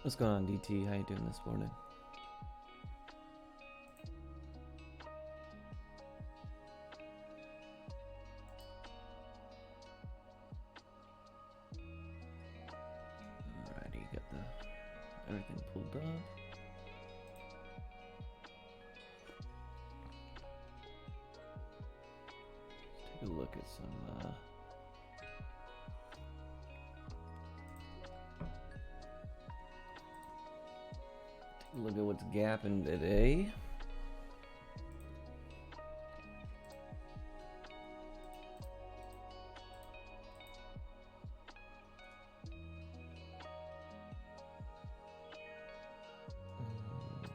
What's going on, DT? How you doing this morning? Alrighty, got everything pulled up. Let's take a look at some look at what's gapping today.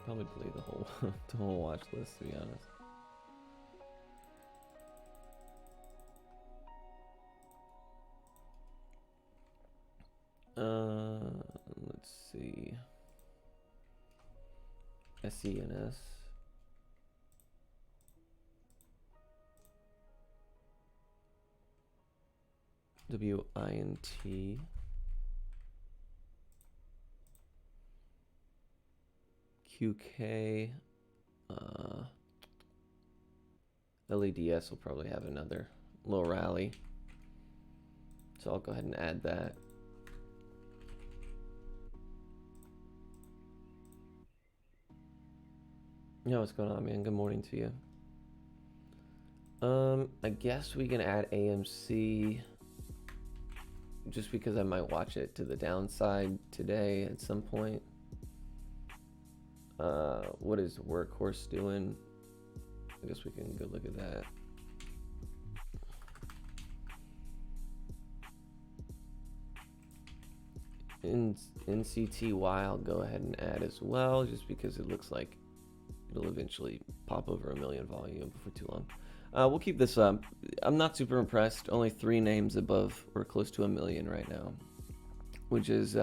Probably play the whole the whole watch list, to be honest. Let's see. SENS. WINT. QK. LEDS will probably have another little rally. So I'll go ahead and add that. Yo, what's going on, man? Good morning to you. I guess we can add AMC just because I might watch it to the downside today at some point. What is Workhorse doing? I guess we can go look at that. In NCTY, I'll go ahead and add as well, just because it looks like it'll eventually pop over 1 million volume before too long. We'll keep this up. I'm not super impressed. Only 3 names above or close to 1 million right now, which is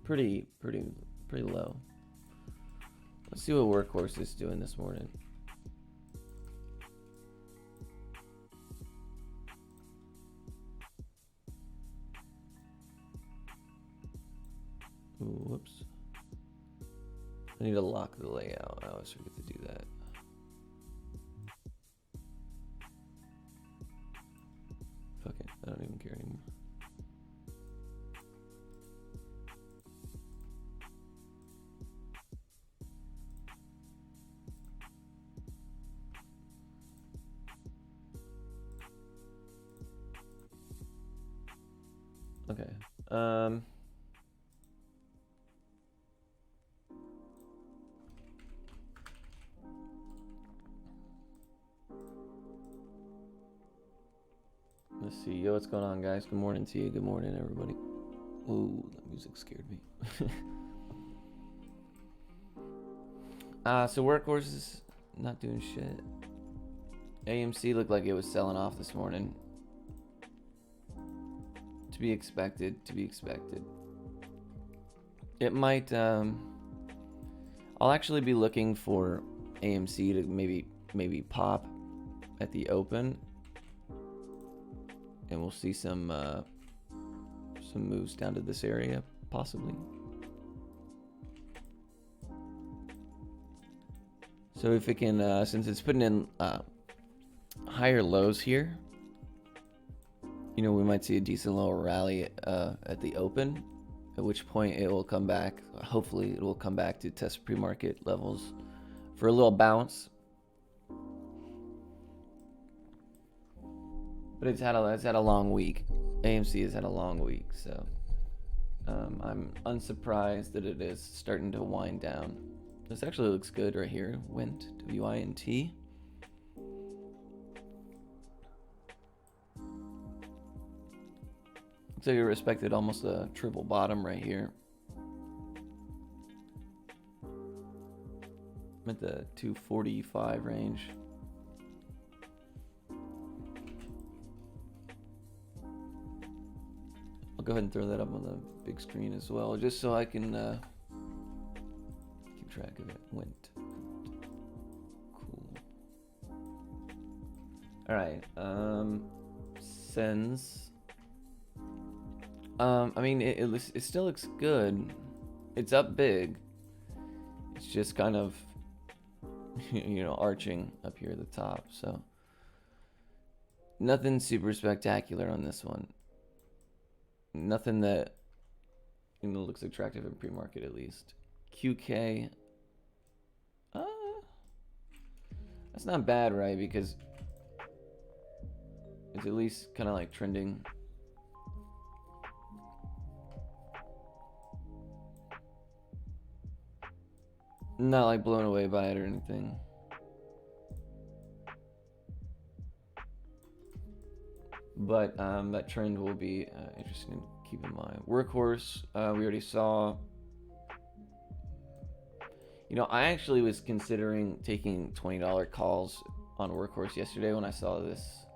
pretty low. Let's see what Workhorse is doing this morning. Ooh, whoops. I need to lock the layout. I always forget to do that. Fuck it. I don't even care anymore. Okay. Let's see. Yo, what's going on, guys? Good morning to you. Good morning, everybody. Ooh, that music scared me. So Workhorse is not doing shit. AMC looked like it was selling off this morning. To be expected. It might, I'll actually be looking for AMC to maybe pop at the open. And we'll see some moves down to this area, possibly. So if it can, since it's putting in higher lows here, you know, we might see a decent little rally at the open, at which point it will come back. Hopefully it will come back to test pre-market levels for a little bounce. But it's had a long week. AMC has had a long week, so I'm unsurprised that it is starting to wind down. This actually looks good right here. WINT, W-I-N-T. Looks like it respected almost a triple bottom right here. I'm at the 245 range. I'll go ahead and throw that up on the big screen as well, just so I can keep track of it. WINT. Cool. All right. Sens. I mean, it still looks good. It's up big. It's just kind of, you know, arching up here at the top. So nothing super spectacular on this one. Nothing that, you know, looks attractive in pre-market at least. QK. That's not bad, right? Because it's at least kind of like trending. Not like blown away by it or anything. But that trend will be interesting to keep in mind. Workhorse, we already saw. You know, I actually was considering taking $20 calls on Workhorse yesterday when I saw this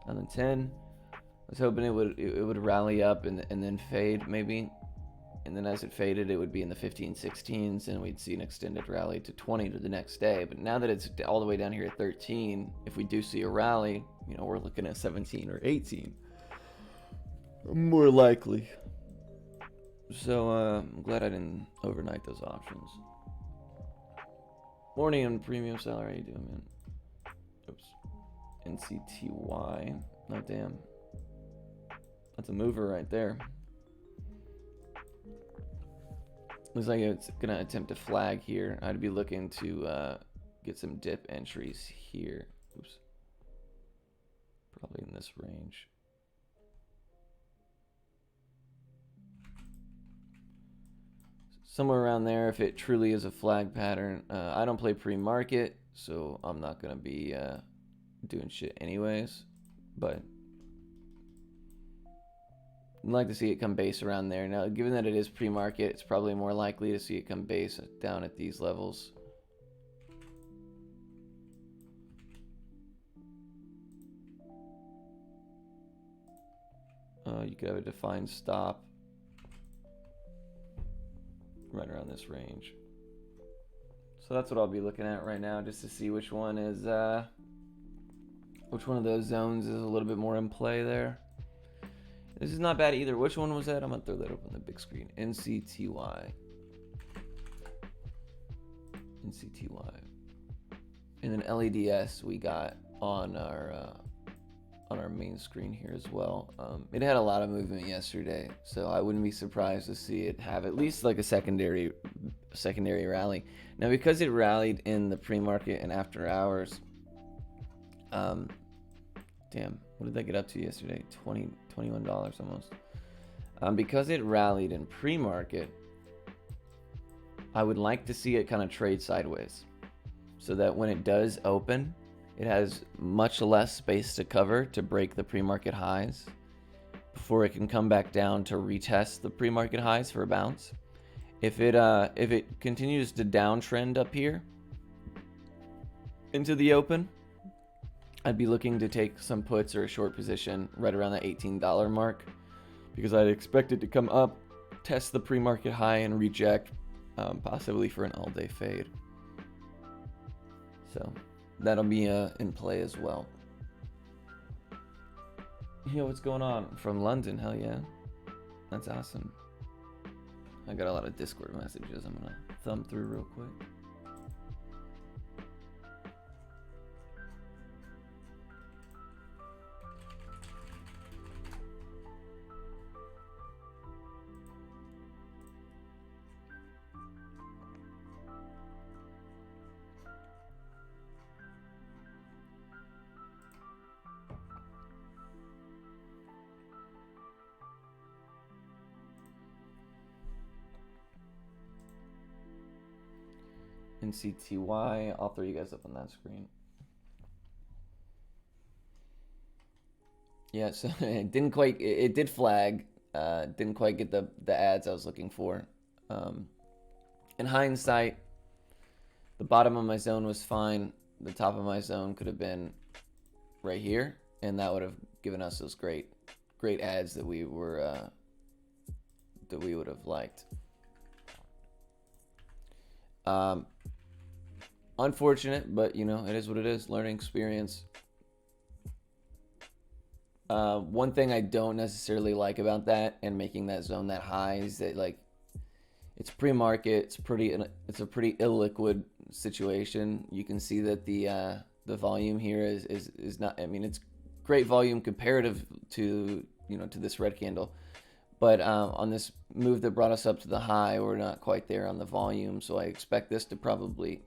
on the 10. I was hoping it would rally up and then fade maybe. And then as it faded, it would be in the 15, 16s, and we'd see an extended rally to 20 to the next day. But now that it's all the way down here at 13, if we do see a rally, you know, we're looking at 17 or 18. More likely. So I'm glad I didn't overnight those options. Morning on premium salary. How you doing, man? Oops. NCTY. Oh, damn. That's a mover right there. Looks like it's going to attempt to flag here. I'd be looking to get some dip entries here. Oops. Probably in this range. Somewhere around there, if it truly is a flag pattern. I don't play pre-market, so I'm not going to be doing shit anyways. But I'd like to see it come base around there. Now, given that it is pre-market, it's probably more likely to see it come base down at these levels. You could have a defined stop right around this range. So that's what I'll be looking at right now, just to see which one is which one of those zones is a little bit more in play there. This is not bad either. Which one was that? I'm gonna throw that up on the big screen. NCTY. NCTY. And then LEDS we got on our main screen here as well. It had a lot of movement yesterday, so I wouldn't be surprised to see it have at least like a secondary rally. Now, because it rallied in the pre-market and after hours, damn, what did that get up to yesterday? $21 almost. Because it rallied in pre-market, I would like to see it kind of trade sideways, so that when it does open, it has much less space to cover to break the pre-market highs before it can come back down to retest the pre-market highs for a bounce. If it continues to downtrend up here into the open, I'd be looking to take some puts or a short position right around that $18 mark, because I'd expect it to come up, test the pre-market high, and reject, possibly for an all-day fade. So that'll be in play as well. Yo, what's going on? From London, hell yeah. That's awesome. I got a lot of Discord messages I'm gonna thumb through real quick. NCTY, I'll throw you guys up on that screen. Yeah, so it didn't quite, it did flag, didn't quite get the ads I was looking for. In hindsight, the bottom of my zone was fine. The top of my zone could have been right here, and that would have given us those great ads that we were that we would have liked. Unfortunate, but you know, it is what it is. Learning experience. One thing I don't necessarily like about that and making that zone that high is that, like, It's pre-market. It's a pretty illiquid situation. You can see that the volume here is not. I mean, it's great volume comparative to to this red candle, but on this move that brought us up to the high, we're not quite there on the volume. So I expect this to probably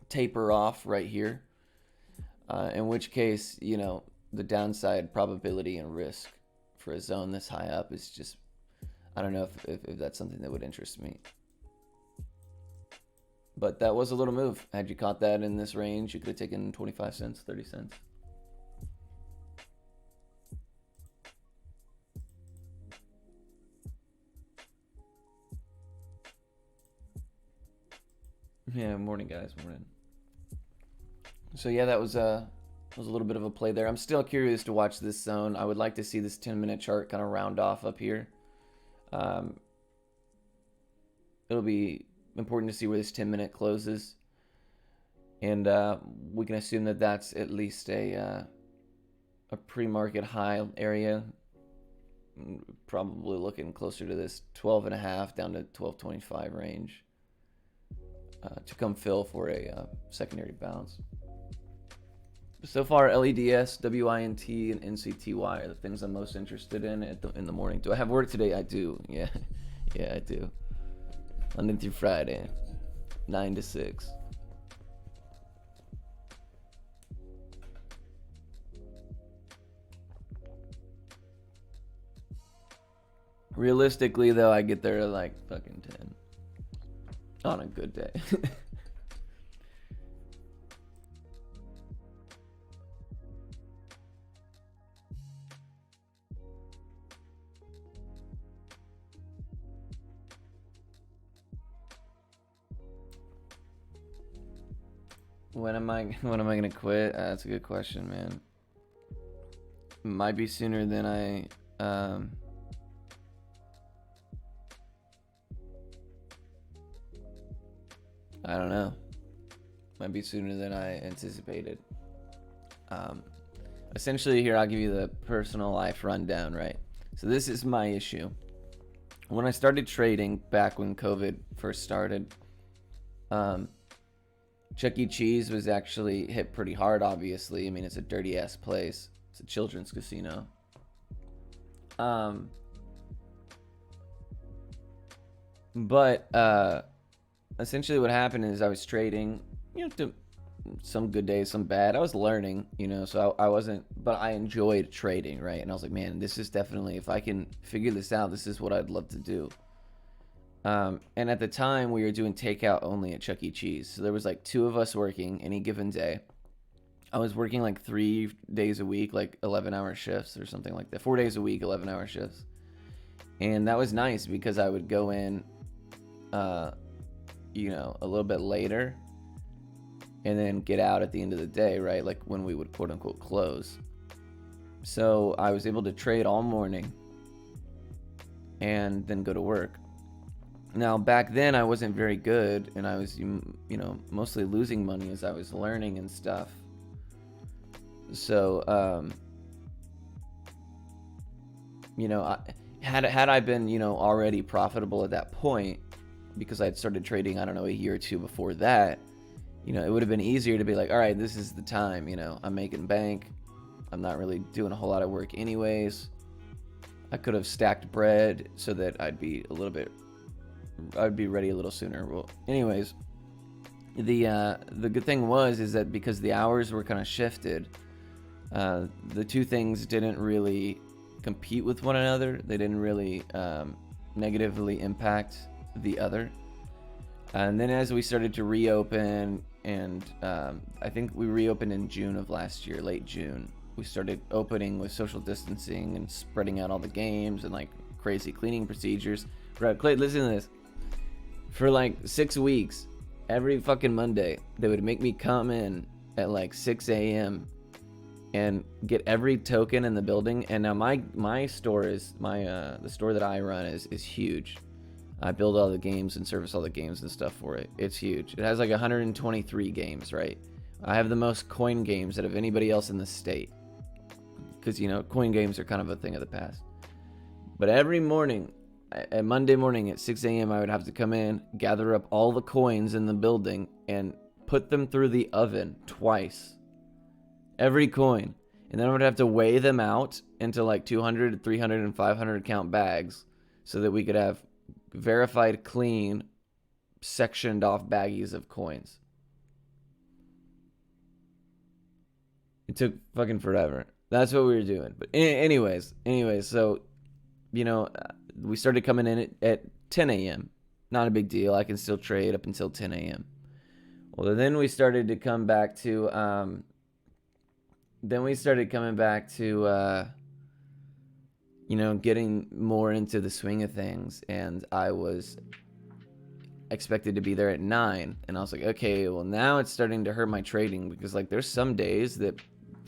taper off right here. In which case, the downside probability and risk for a zone this high up is just, I don't know if that's something that would interest me. But that was a little move. Had you caught that in this range, you could have taken 25 cents, 30 cents. Yeah, morning guys, morning. So yeah, that was a little bit of a play there. I'm still curious to watch this zone. I would like to see this 10-minute chart kind of round off up here. It'll be important to see where this 10-minute closes, and we can assume that that's at least a pre-market high area. Probably looking closer to this 12.5 down to 12.25 range to come fill for a secondary bounce. So far, LEDS, WINT, and NCTY are the things I'm most interested in in the morning. Do I have work today? I do. Yeah, yeah, I do. Monday through Friday, 9 to 6. Realistically, though, I get there at like fucking 10 on a good day. When am I gonna quit? That's a good question, man. Might be sooner than I don't know. Might be sooner than I anticipated. Essentially, here I'll give you the personal life rundown, right? So this is my issue. When I started trading back when COVID first started, Chuck E. Cheese was actually hit pretty hard, obviously. I mean, it's a dirty ass place. It's a children's casino. But essentially what happened is I was trading, some good days, some bad. I was learning, so I wasn't, but I enjoyed trading, right? And I was like, man, this is definitely, if I can figure this out, this is what I'd love to do. And at the time we were doing takeout only at Chuck E. Cheese. So there was like 2 of us working any given day. I was working like 3 days a week, like 11-hour shifts or something like that. 4 days a week, 11-hour shifts. And that was nice because I would go in, a little bit later and then get out at the end of the day, right? Like when we would quote unquote close. So I was able to trade all morning and then go to work. Now, back then I wasn't very good and I was, mostly losing money as I was learning and stuff. So, had I been, already profitable at that point, because I'd started trading, I don't know, a year or 2 before that, it would have been easier to be like, all right, this is the time, I'm making bank. I'm not really doing a whole lot of work anyways. I could have stacked bread so that I'd be ready a little sooner. Well, anyways, the good thing is that because the hours were kind of shifted, the 2 things didn't really compete with one another. They didn't really negatively impact the other. And then as we started to reopen, and I think we reopened in June of last year, late June, we started opening with social distancing and spreading out all the games and like crazy cleaning procedures. Right, Clay, listen to this. For like 6 weeks, every fucking Monday, they would make me come in at like 6 a.m. and get every token in the building. And now my store is the store that I run is huge. I build all the games and service all the games and stuff for it. It's huge. It has like 123 games, right? I have the most coin games out of anybody else in the state. Because, coin games are kind of a thing of the past. But every morning, at Monday morning at 6 a.m., I would have to come in, gather up all the coins in the building, and put them through the oven twice. Every coin. And then I would have to weigh them out into like 200, 300, and 500 count bags so that we could have verified, clean, sectioned off baggies of coins. It took fucking forever. That's what we were doing. But anyways, so, we started coming in at 10 a.m. Not a big deal. I can still trade up until 10 a.m. Well, then we started to come back to, getting more into the swing of things. And I was expected to be there at 9. And I was like, okay, well, now it's starting to hurt my trading because, like, there's some days that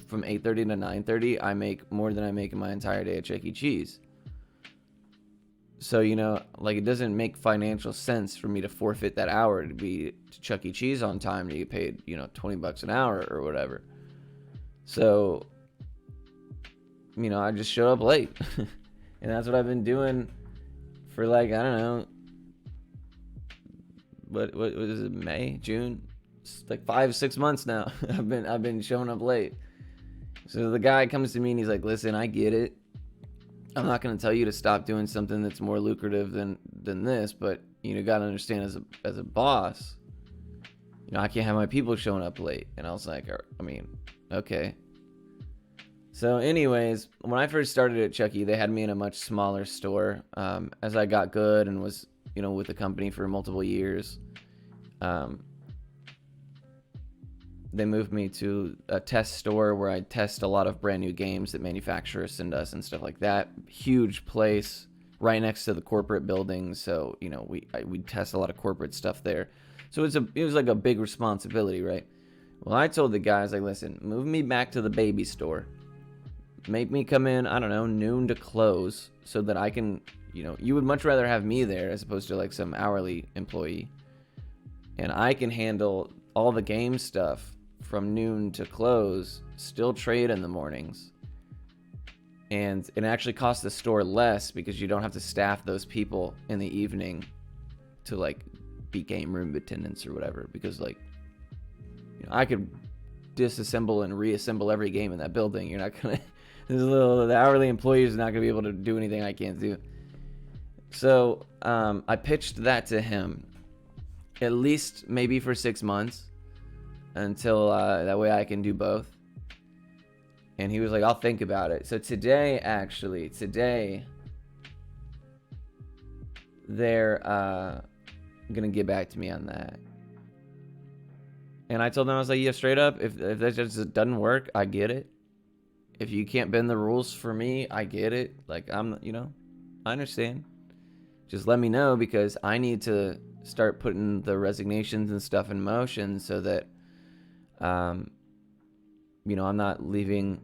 from 8:30 to 9:30, I make more than I make in my entire day at Chuck E. Cheese. So, it doesn't make financial sense for me to forfeit that hour to be to Chuck E. Cheese on time to get paid, $20 an hour or whatever. So, I just showed up late. And that's what I've been doing for, like, I don't know, what is it, May, June? It's like 5-6 months now. I've been showing up late. So the guy comes to me and he's like, listen, I get it. I'm not going to tell you to stop doing something that's more lucrative than this, but you got to understand as a boss, I can't have my people showing up late. And I was like, okay. So anyways, when I first started at Chuck E, they had me in a much smaller store. As I got good and was, with the company for multiple years, they moved me to a test store where I test a lot of brand new games that manufacturers send us and stuff like that. Huge place right next to the corporate building. So, we test a lot of corporate stuff there. So it was like a big responsibility, right? Well, I told the guys, like, listen, move me back to the baby store. Make me come in, I don't know, noon to close so that I can, you would much rather have me there as opposed to like some hourly employee. And I can handle all the game stuff from noon to close, still trade in the mornings. And it actually costs the store less because you don't have to staff those people in the evening to like be game room attendants or whatever. Because like, I could disassemble and reassemble every game in that building. You're not gonna, the hourly employees are not gonna be able to do anything I can't do. So I pitched that to him, at least maybe for 6 months. Until that way I can do both. And he was like, I'll think about it. So today they're gonna get back to me on that. And I told them, I was like, yeah, straight up, if that just doesn't work, I get it. If you can't bend the rules for me, I get it. Like, I understand. Just let me know, because I need to start putting the resignations and stuff in motion so that I'm not leaving,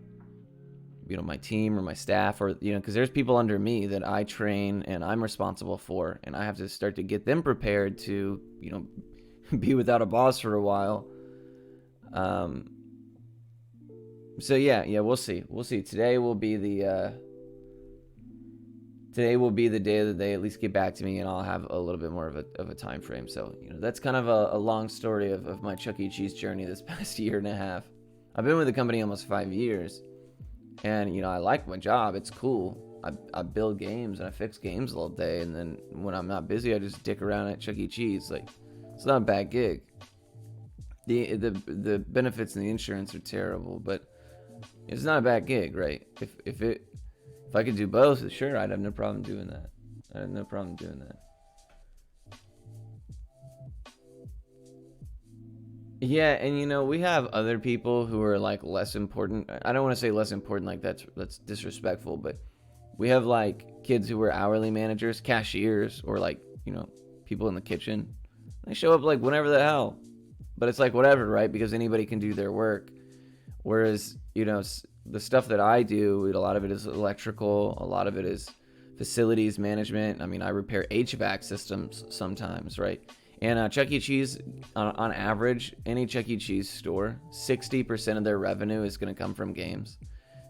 my team or my staff, or, because there's people under me that I train and I'm responsible for, and I have to start to get them prepared to, be without a boss for a while. So yeah, we'll see. Today will be the day that they at least get back to me, and I'll have a little bit more of a time frame. So, that's kind of a long story of my Chuck E. Cheese journey this past year and a half. I've been with the company almost 5 years, and, I like my job. It's cool. I build games and I fix games all day, and then when I'm not busy, I just dick around at Chuck E. Cheese. Like, it's not a bad gig. The benefits and the insurance are terrible, but it's not a bad gig, right? If I could do both, sure, I'd have no problem doing that. Yeah, and we have other people who are like less important. I don't want to say less important, like that's disrespectful, but we have like kids who are hourly managers, cashiers, or like, people in the kitchen. They show up like whenever the hell. But it's like whatever, right? Because anybody can do their work. Whereas, the stuff that I do, a lot of it is electrical, a lot of it is facilities management. I mean, I repair HVAC systems sometimes, right? And Chuck E. Cheese, on average, any Chuck E. Cheese store, 60% of their revenue is going to come from games.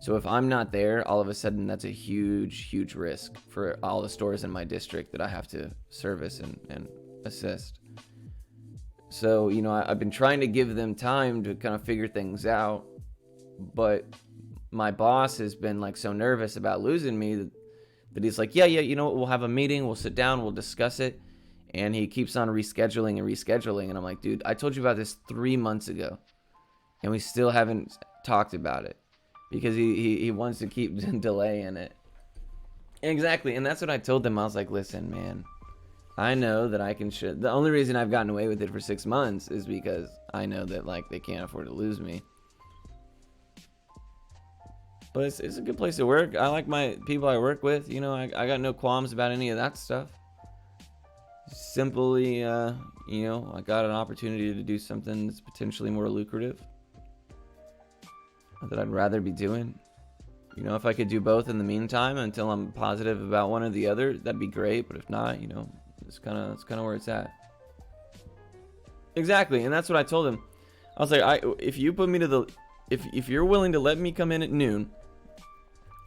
So if I'm not there, all of a sudden that's a huge risk for all the stores in my district that I have to service and assist. So, you know, I've been trying to give them time to kind of figure things out, but my boss has been like so nervous about losing me that he's like, yeah, you know what, we'll have a meeting, we'll sit down, we'll discuss it. And he keeps on rescheduling. And I'm like, dude, I told you about this 3 months ago, and we still haven't talked about it because he wants to keep delaying it. Exactly. And that's what I told them. I was like, listen, man, I know that I can the only reason I've gotten away with it for 6 months is because I know that like they can't afford to lose me. But it's a good place to work. I like my people I work with. You know, I got no qualms about any of that stuff. Simply, you know, I got an opportunity to do something that's potentially more lucrative that I'd rather be doing. You know, if I could do both in the meantime until I'm positive about one or the other, that'd be great. But if not, you know, it's kind of where it's at. Exactly, and that's what I told him. I was like, if you put me to the, if you're willing to let me come in at noon,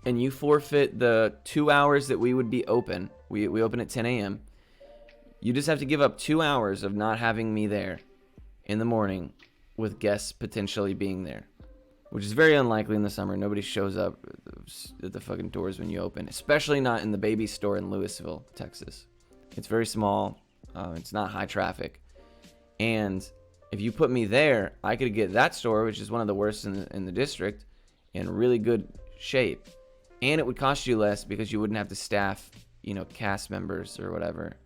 and you forfeit the 2 hours that we would be open, we open at 10 a.m. You just have to give up 2 hours of not having me there in the morning, with guests potentially being there, which is very unlikely in the summer. Nobody shows up at the fucking doors when you open, especially not in the baby store in Louisville, Texas. It's very small. It's not high traffic. And if you put me there, I could get that store, which is one of the worst in the district, in really good shape. And it would cost you less because you wouldn't have to staff, you know, cast members or whatever,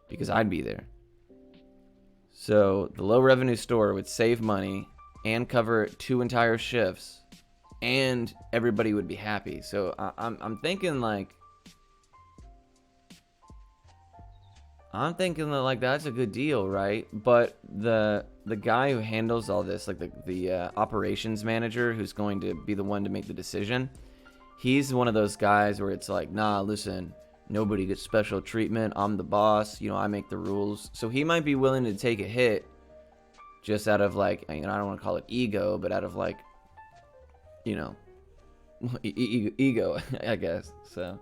because I'd be there. So the low revenue store would save money and cover 2 entire shifts, and everybody would be happy. So I'm thinking like that's a good deal, right? But the guy who handles all this, like the operations manager, who's going to be the one to make the decision, he's one of those guys where it's like, nah, listen, nobody gets special treatment. I'm the boss. You know, I make the rules. So he might be willing to take a hit just out of like, you know, I don't want to call it ego, but out of like, you know, ego, I guess. So.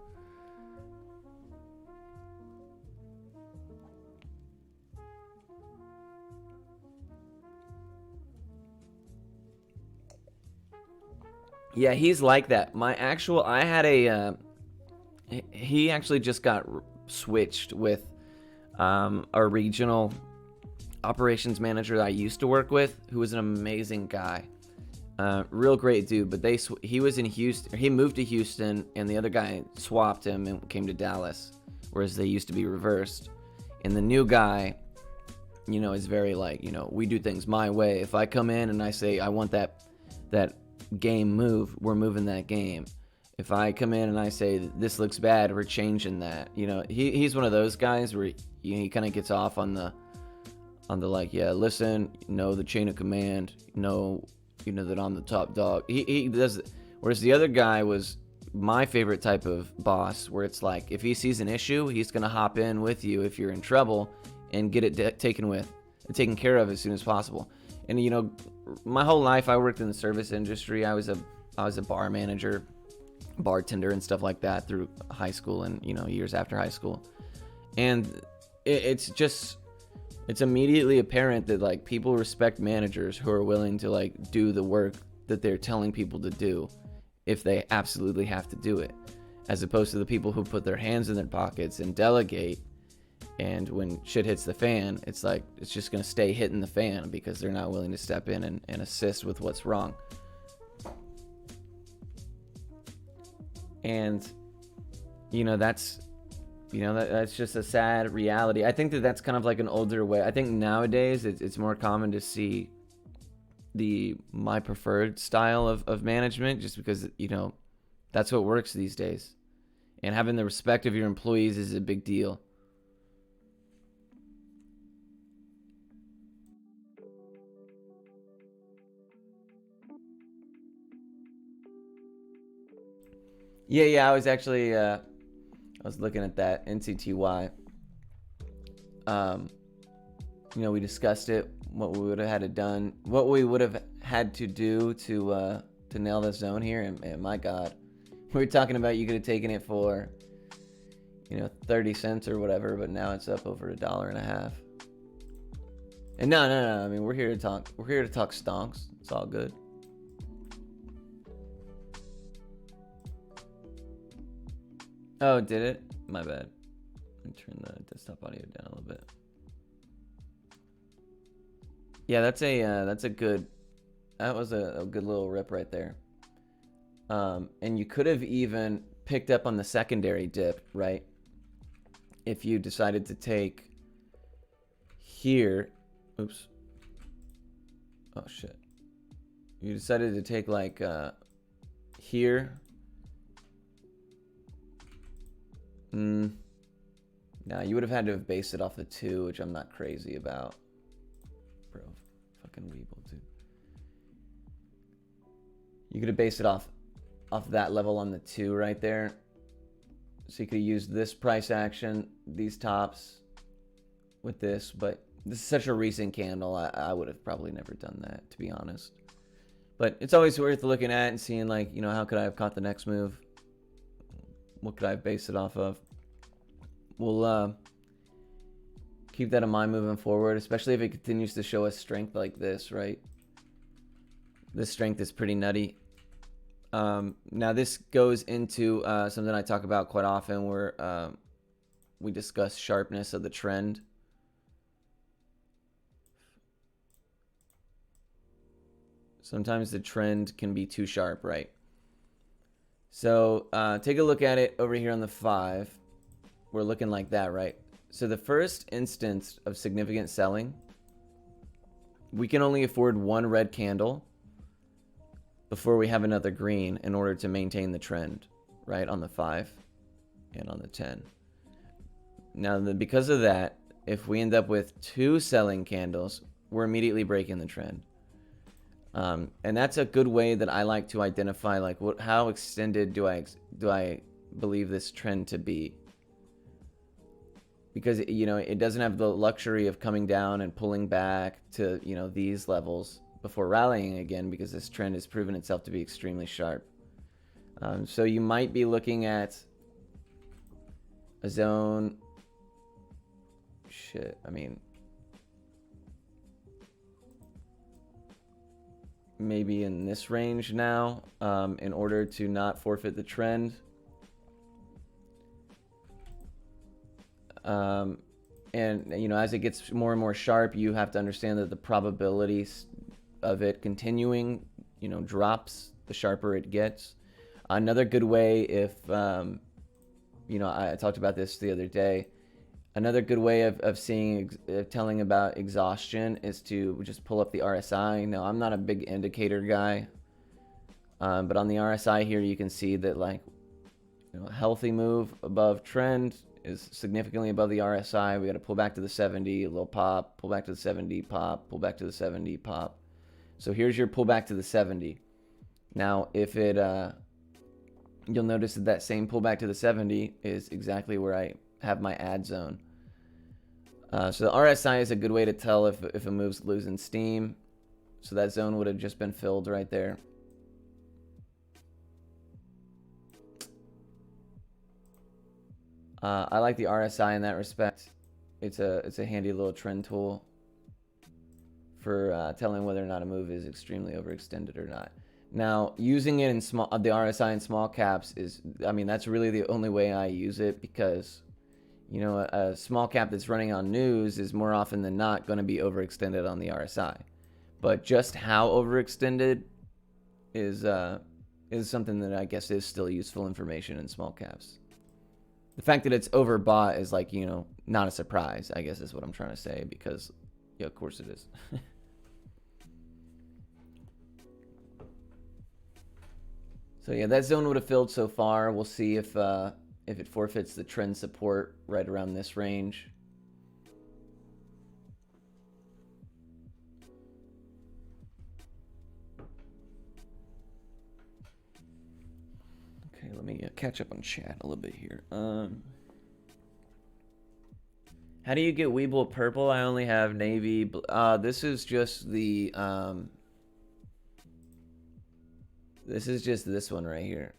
Yeah, he's like that. I had he actually just got switched with a regional operations manager that I used to work with, who was an amazing guy. Real great dude, but he was in Houston. He moved to Houston, and the other guy swapped him and came to Dallas, whereas they used to be reversed. And the new guy, you know, is very like, you know, we do things my way. If I come in and I say I want that game move, we're moving that game. If I come in and I say this looks bad, we're changing that. You know, he's one of those guys where he kind of gets off on the like, yeah, listen, know the chain of command, know, you know, that I'm the top dog. He does. Whereas the other guy was my favorite type of boss, where it's like, if he sees an issue, he's gonna hop in with you if you're in trouble and get it taken care of as soon as possible. And you know, my whole life I worked in the service industry. I was a bar manager, bartender, and stuff like that through high school and, you know, years after high school. And it's immediately apparent that like people respect managers who are willing to like do the work that they're telling people to do if they absolutely have to do it, as opposed to the people who put their hands in their pockets and delegate, and when shit hits the fan, it's like it's just going to stay hitting the fan because they're not willing to step in and assist with what's wrong. And you know, that's just a sad reality. I think that's kind of like an older way. I think nowadays it's more common to see my preferred style of management, just because, you know, that's what works these days. And having the respect of your employees is a big deal. Yeah, I was actually I was looking at that NCTY. You know, we discussed it, what we would have had to do to to nail this zone here, and my God, we were talking about you could have taken it for, 30 cents or whatever, but now it's up over $1.50. And no. I mean, we're here to talk. We're here to talk stonks. It's all good. Oh, did it? My bad. Let me turn the desktop audio down a little bit. Yeah, that was a good little rip right there. And you could have even picked up on the secondary dip, right? If you decided to take here, oops. Oh shit. You decided to take like here. Nah, you would have had to have based it off the 2, which I'm not crazy about. Bro, fucking Weeble, dude. You could have based it off that level on the 2 right there. So you could have used this price action, these tops with this, but this is such a recent candle. I would have probably never done that, to be honest. But it's always worth looking at and seeing, like, how could I have caught the next move? What could I have based it off of? We'll keep that in mind moving forward, especially if it continues to show us strength like this, right? This strength is pretty nutty. Now this goes into something I talk about quite often, where we discuss sharpness of the trend. Sometimes the trend can be too sharp, right? So take a look at it over here on the 5. We're looking like that, right? So the first instance of significant selling, we can only afford one red candle before we have another green in order to maintain the trend, right? On the 5 and on the 10. Now, because of that, if we end up with 2 selling candles, we're immediately breaking the trend. And that's a good way that I like to identify, like, how extended do I believe this trend to be? Because it doesn't have the luxury of coming down and pulling back to these levels before rallying again, because this trend has proven itself to be extremely sharp. So you might be looking at a zone. Maybe in this range now, in order to not forfeit the trend. And as it gets more and more sharp, you have to understand that the probabilities of it continuing drops the sharper it gets. Another good way, if I talked about this the other day, another good way of telling about exhaustion is to just pull up the RSI. Now, I'm not a big indicator guy, but on the RSI here you can see that, like, a healthy move above trend is significantly above the RSI. We got to pull back to the 70, a little pop, pull back to the 70, pop, pull back to the 70, pop. So here's your pullback to the 70. Now, if it, you'll notice that same pullback to the 70 is exactly where I have my ad zone. So the RSI is a good way to tell if a move's losing steam. So that zone would have just been filled right there. I like the RSI in that respect. It's a handy little trend tool for telling whether or not a move is extremely overextended or not. Now, using it in the RSI in small caps that's really the only way I use it, because a small cap that's running on news is more often than not going to be overextended on the RSI. But just how overextended is something that I guess is still useful information in small caps. The fact that it's overbought is, like, not a surprise, I guess is what I'm trying to say, because, yeah, of course it is. So, yeah, that zone would have filled so far. We'll see if it forfeits the trend support right around this range. Okay, let me catch up on chat a little bit here. How do you get Weeble purple? I only have navy. This is just the This is just this one right here.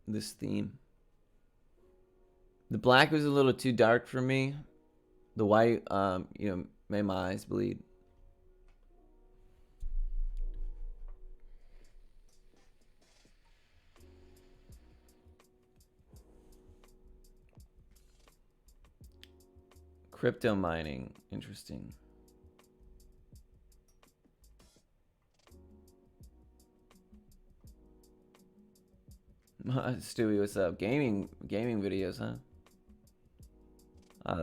This theme. The black was a little too dark for me. The white, made my eyes bleed. Crypto mining, interesting. Stewie, what's up? Gaming videos, huh?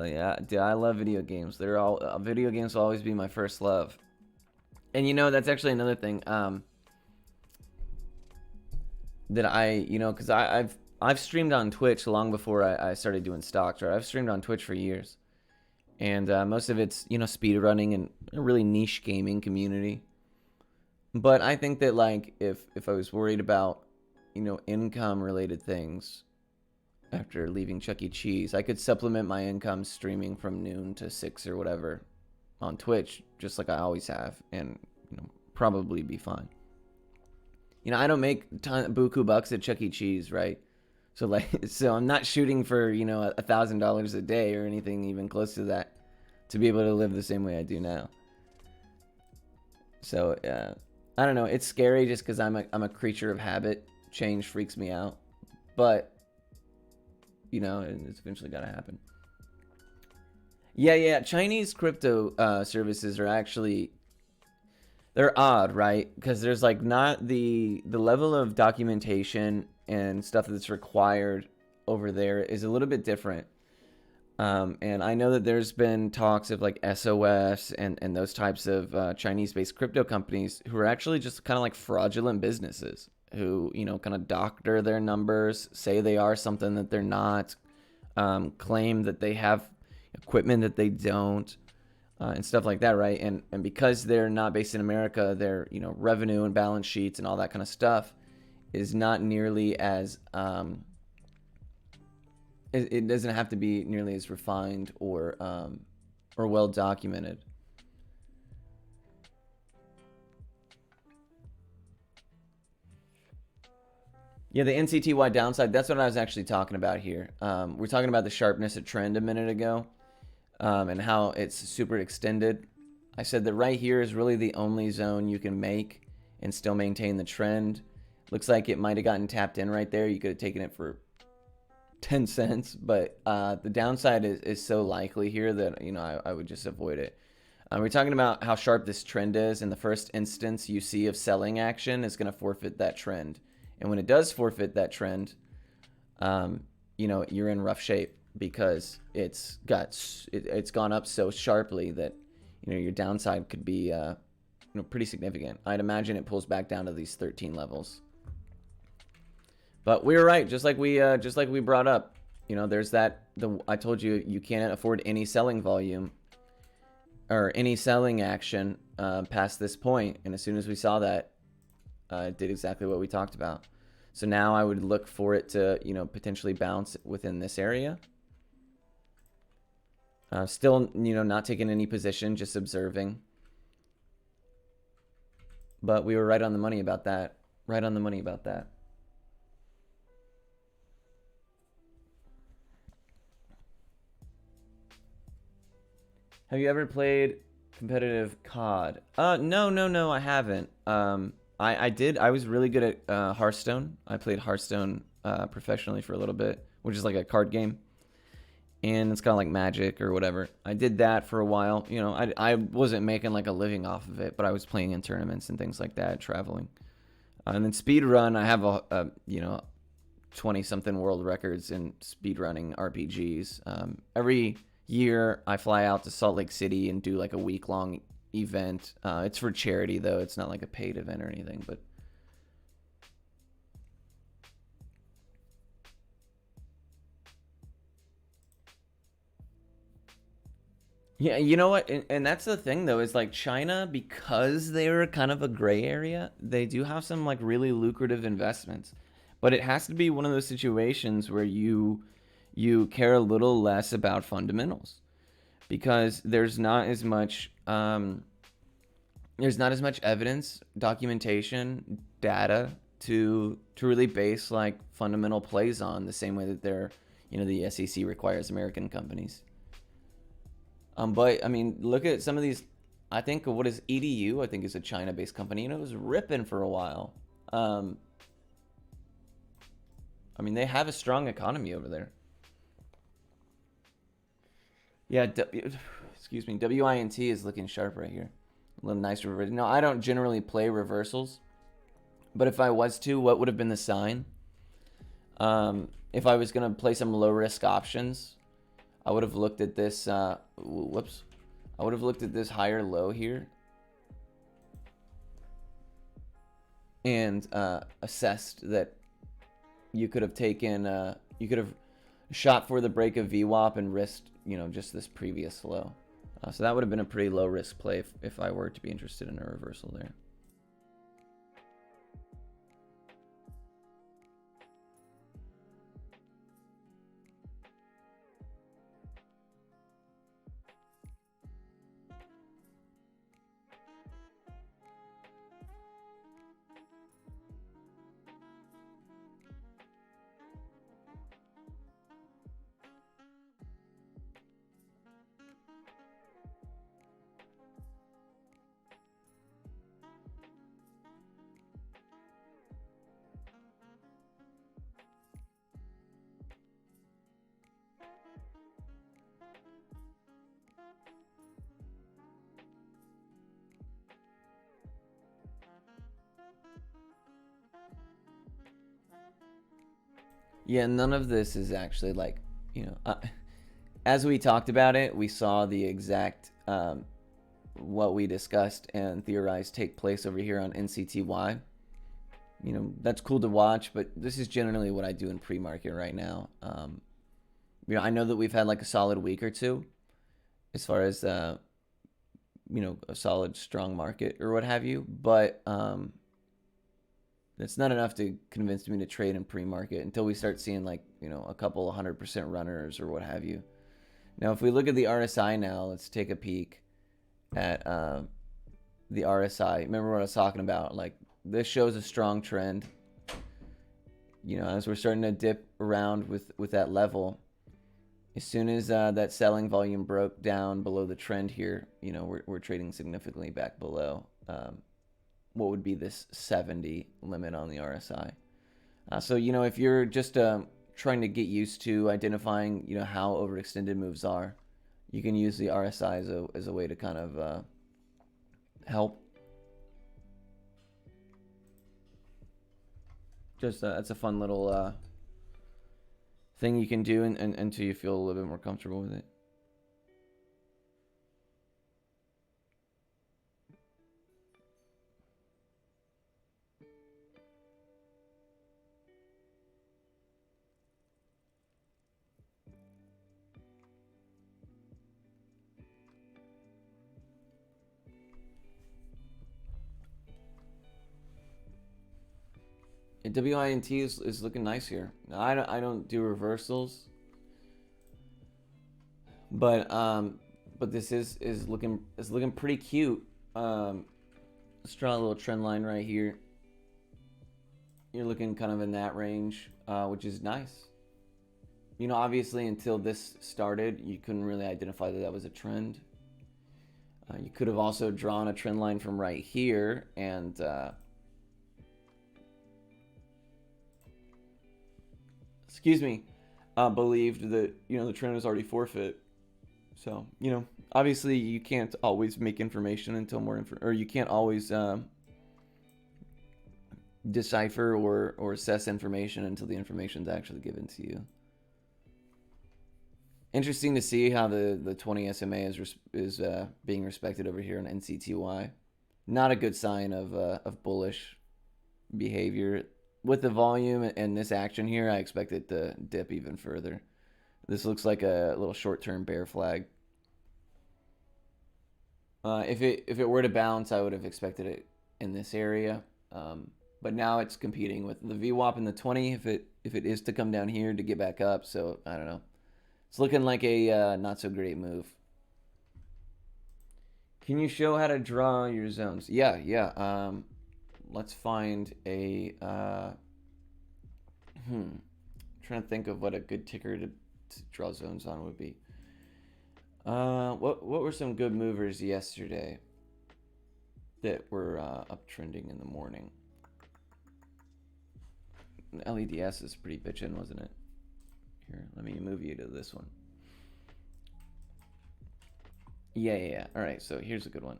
Yeah, dude, I love video games. They're all video games will always be my first love. And that's actually another thing. That because I've streamed on Twitch long before I started doing stocks. Right, I've streamed on Twitch for years, and most of it's speed running and a really niche gaming community. But I think that like if I was worried about income related things after leaving Chuck E. Cheese, I could supplement my income streaming from noon to 6 or whatever on Twitch, just like I always have, and probably be fine. I don't make buku bucks at Chuck E. Cheese, right? So I'm not shooting for $1,000 a day or anything even close to that to be able to live the same way I do now. So I don't know. It's scary just because I'm a creature of habit. Change freaks me out, but it's eventually got to happen. Yeah. Chinese crypto services are actually, they're odd, right? Because there's like not the level of documentation and stuff that's required over there is a little bit different. And I know that there's been talks of like SOS and those types of Chinese-based crypto companies who are actually just kind of like fraudulent businesses who, kind of doctor their numbers, say they are something that they're not, claim that they have equipment that they don't, and stuff like that, right? And because they're not based in America, their revenue and balance sheets and all that kind of stuff is not nearly as it doesn't have to be nearly as refined or well documented. Yeah, the NCTY downside, that's what I was actually talking about here. We're talking about the sharpness of trend a minute ago, and how it's super extended. I said that right here is really the only zone you can make and still maintain the trend. Looks like it might have gotten tapped in right there. You could have taken it for 10 cents, but the downside is so likely here that I would just avoid it. We're talking about how sharp this trend is, and the first instance you see of selling action is going to forfeit that trend. And when it does forfeit that trend, you're in rough shape because it's gone up so sharply that your downside could be pretty significant. I'd imagine it pulls back down to these 13 levels. But we were right, just like we brought up. There's I told you you can't afford any selling volume or any selling action past this point, and as soon as we saw that, it did exactly what we talked about. So now I would look for it to potentially bounce within this area. Still not taking any position, just observing. But we were right on the money about that. Right on the money about that. Have you ever played competitive COD? No, I haven't. I did. I was really good at Hearthstone. I played Hearthstone professionally for a little bit, which is like a card game, and it's kind of like Magic or whatever. I did that for a while. I wasn't making like a living off of it, but I was playing in tournaments and things like that, traveling. And then speedrun, I have a 20-something world records in speedrunning RPGs. Every year I fly out to Salt Lake City and do like a week-long event. It's for charity though. It's not like a paid event or anything, but yeah, you know what? And that's the thing though, is like China, because they're kind of a gray area, they do have some like really lucrative investments. But it has to be one of those situations where you care a little less about fundamentals, because there's not as much evidence, documentation, data to really base like fundamental plays on, the same way that they're, the SEC requires American companies. But I mean, look at some of these. I think what is EDU? I think is a China-based company, and it was ripping for a while. I mean, they have a strong economy over there. Yeah, excuse me. WINT is looking sharp right here. A little nice reversal. No, I don't generally play reversals, but if I was to, what would have been the sign? If I was gonna play some low risk options, I would have looked at this. Whoops. I would have looked at this higher low here and assessed that you could have taken, you could have shot for the break of VWAP and risked, just this previous low. So that would have been a pretty low risk play if I were to be interested in a reversal there. Yeah, none of this is actually like, as we talked about it, we saw the exact what we discussed and theorized take place over here on NCTY. That's cool to watch, but this is generally what I do in pre-market right now. I know that we've had like a solid week or two as far as a solid strong market or what have you, but that's not enough to convince me to trade in pre-market until we start seeing like, a couple 100% runners or what have you. Now, if we look at the RSI now, let's take a peek at the RSI. Remember what I was talking about? Like, this shows a strong trend. As we're starting to dip around with that level, as soon as that selling volume broke down below the trend here, we're trading significantly back below what would be this 70 limit on the RSI. So, if you're just trying to get used to identifying, how overextended moves are, you can use the RSI as a way to kind of help. Just that's a fun little thing you can do until you feel a little bit more comfortable with it. WINT is looking nice here. Now, I don't do reversals, but this is looking pretty cute. Let's draw a little trend line right here. You're looking kind of in that range, which is nice. Obviously until this started, you couldn't really identify that was a trend. You could have also drawn a trend line from right here and believed that the trend was already forfeit. So obviously you can't always make information until more or you can't always decipher or assess information until the information is actually given to you. Interesting to see how the 20 SMA is being respected over here on NCTY. Not a good sign of bullish behavior. With the volume and this action here, I expect it to dip even further. This looks like a little short-term bear flag. If it were to bounce, I would have expected it in this area. But now it's competing with the VWAP and the 20 if it is to come down here to get back up. So I don't know. It's looking like a not so great move. Can you show how to draw your zones? Yeah. let's find a trying to think of what a good ticker to draw zones on would be. What were some good movers yesterday that were uptrending in the morning? LEDS is pretty bitchin', wasn't it? Here, let me move you to this one. Yeah. All right, so here's a good one.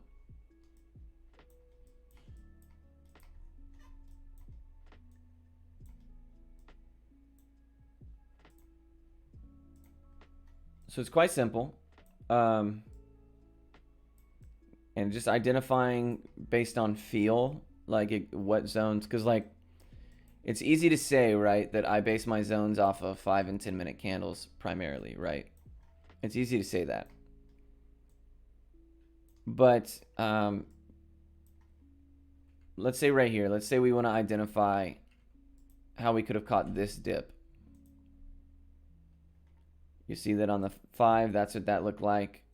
So it's quite simple. And just identifying based on feel, like what zones, because like it's easy to say, right, that I base my zones off of 5 and 10 minute candles primarily, right? It's easy to say that. But let's say right here, let's say we want to identify how we could have caught this dip. You see that on the 5, that's what that looked like.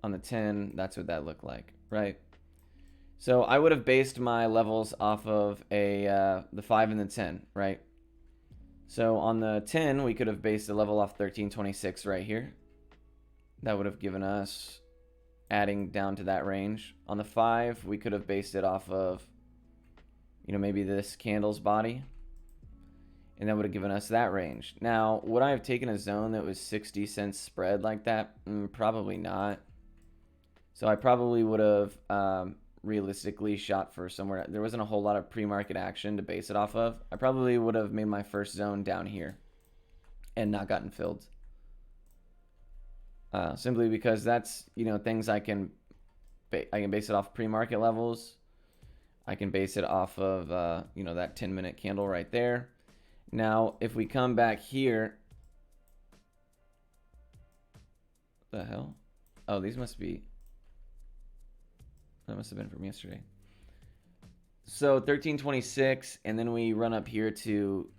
On the 10, that's what that looked like, right? So I would have based my levels off of the 5 and the 10, right? So on the 10, we could have based the level off 1326 right here. That would have given us adding down to that range. On the 5, we could have based it off of, maybe this candle's body. And that would have given us that range. Now, would I have taken a zone that was 60 cents spread like that? Probably not. So I probably would have realistically shot for somewhere. There wasn't a whole lot of pre-market action to base it off of. I probably would have made my first zone down here and not gotten filled. Simply because that's, things I can base it off pre-market levels. I can base it off of, that 10-minute candle right there. Now, if we come back here, what the hell? Oh, these must be, that must have been from yesterday. So 1326, and then we run up here to,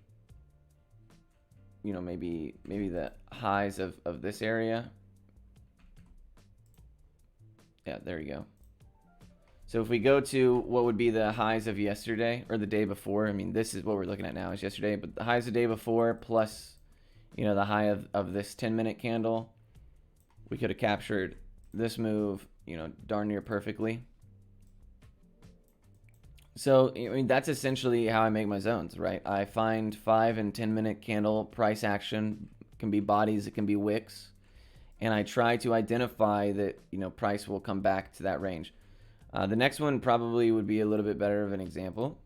maybe the highs of this area. Yeah, there you go. So if we go to what would be the highs of yesterday or the day before, I mean, this is what we're looking at now is yesterday, but the highs the day before plus, the high of this 10-minute candle, we could have captured this move, darn near perfectly. So, I mean, that's essentially how I make my zones, right? I find 5 and 10-minute candle price action. It can be bodies, it can be wicks. And I try to identify that, price will come back to that range. The next one probably would be a little bit better of an example.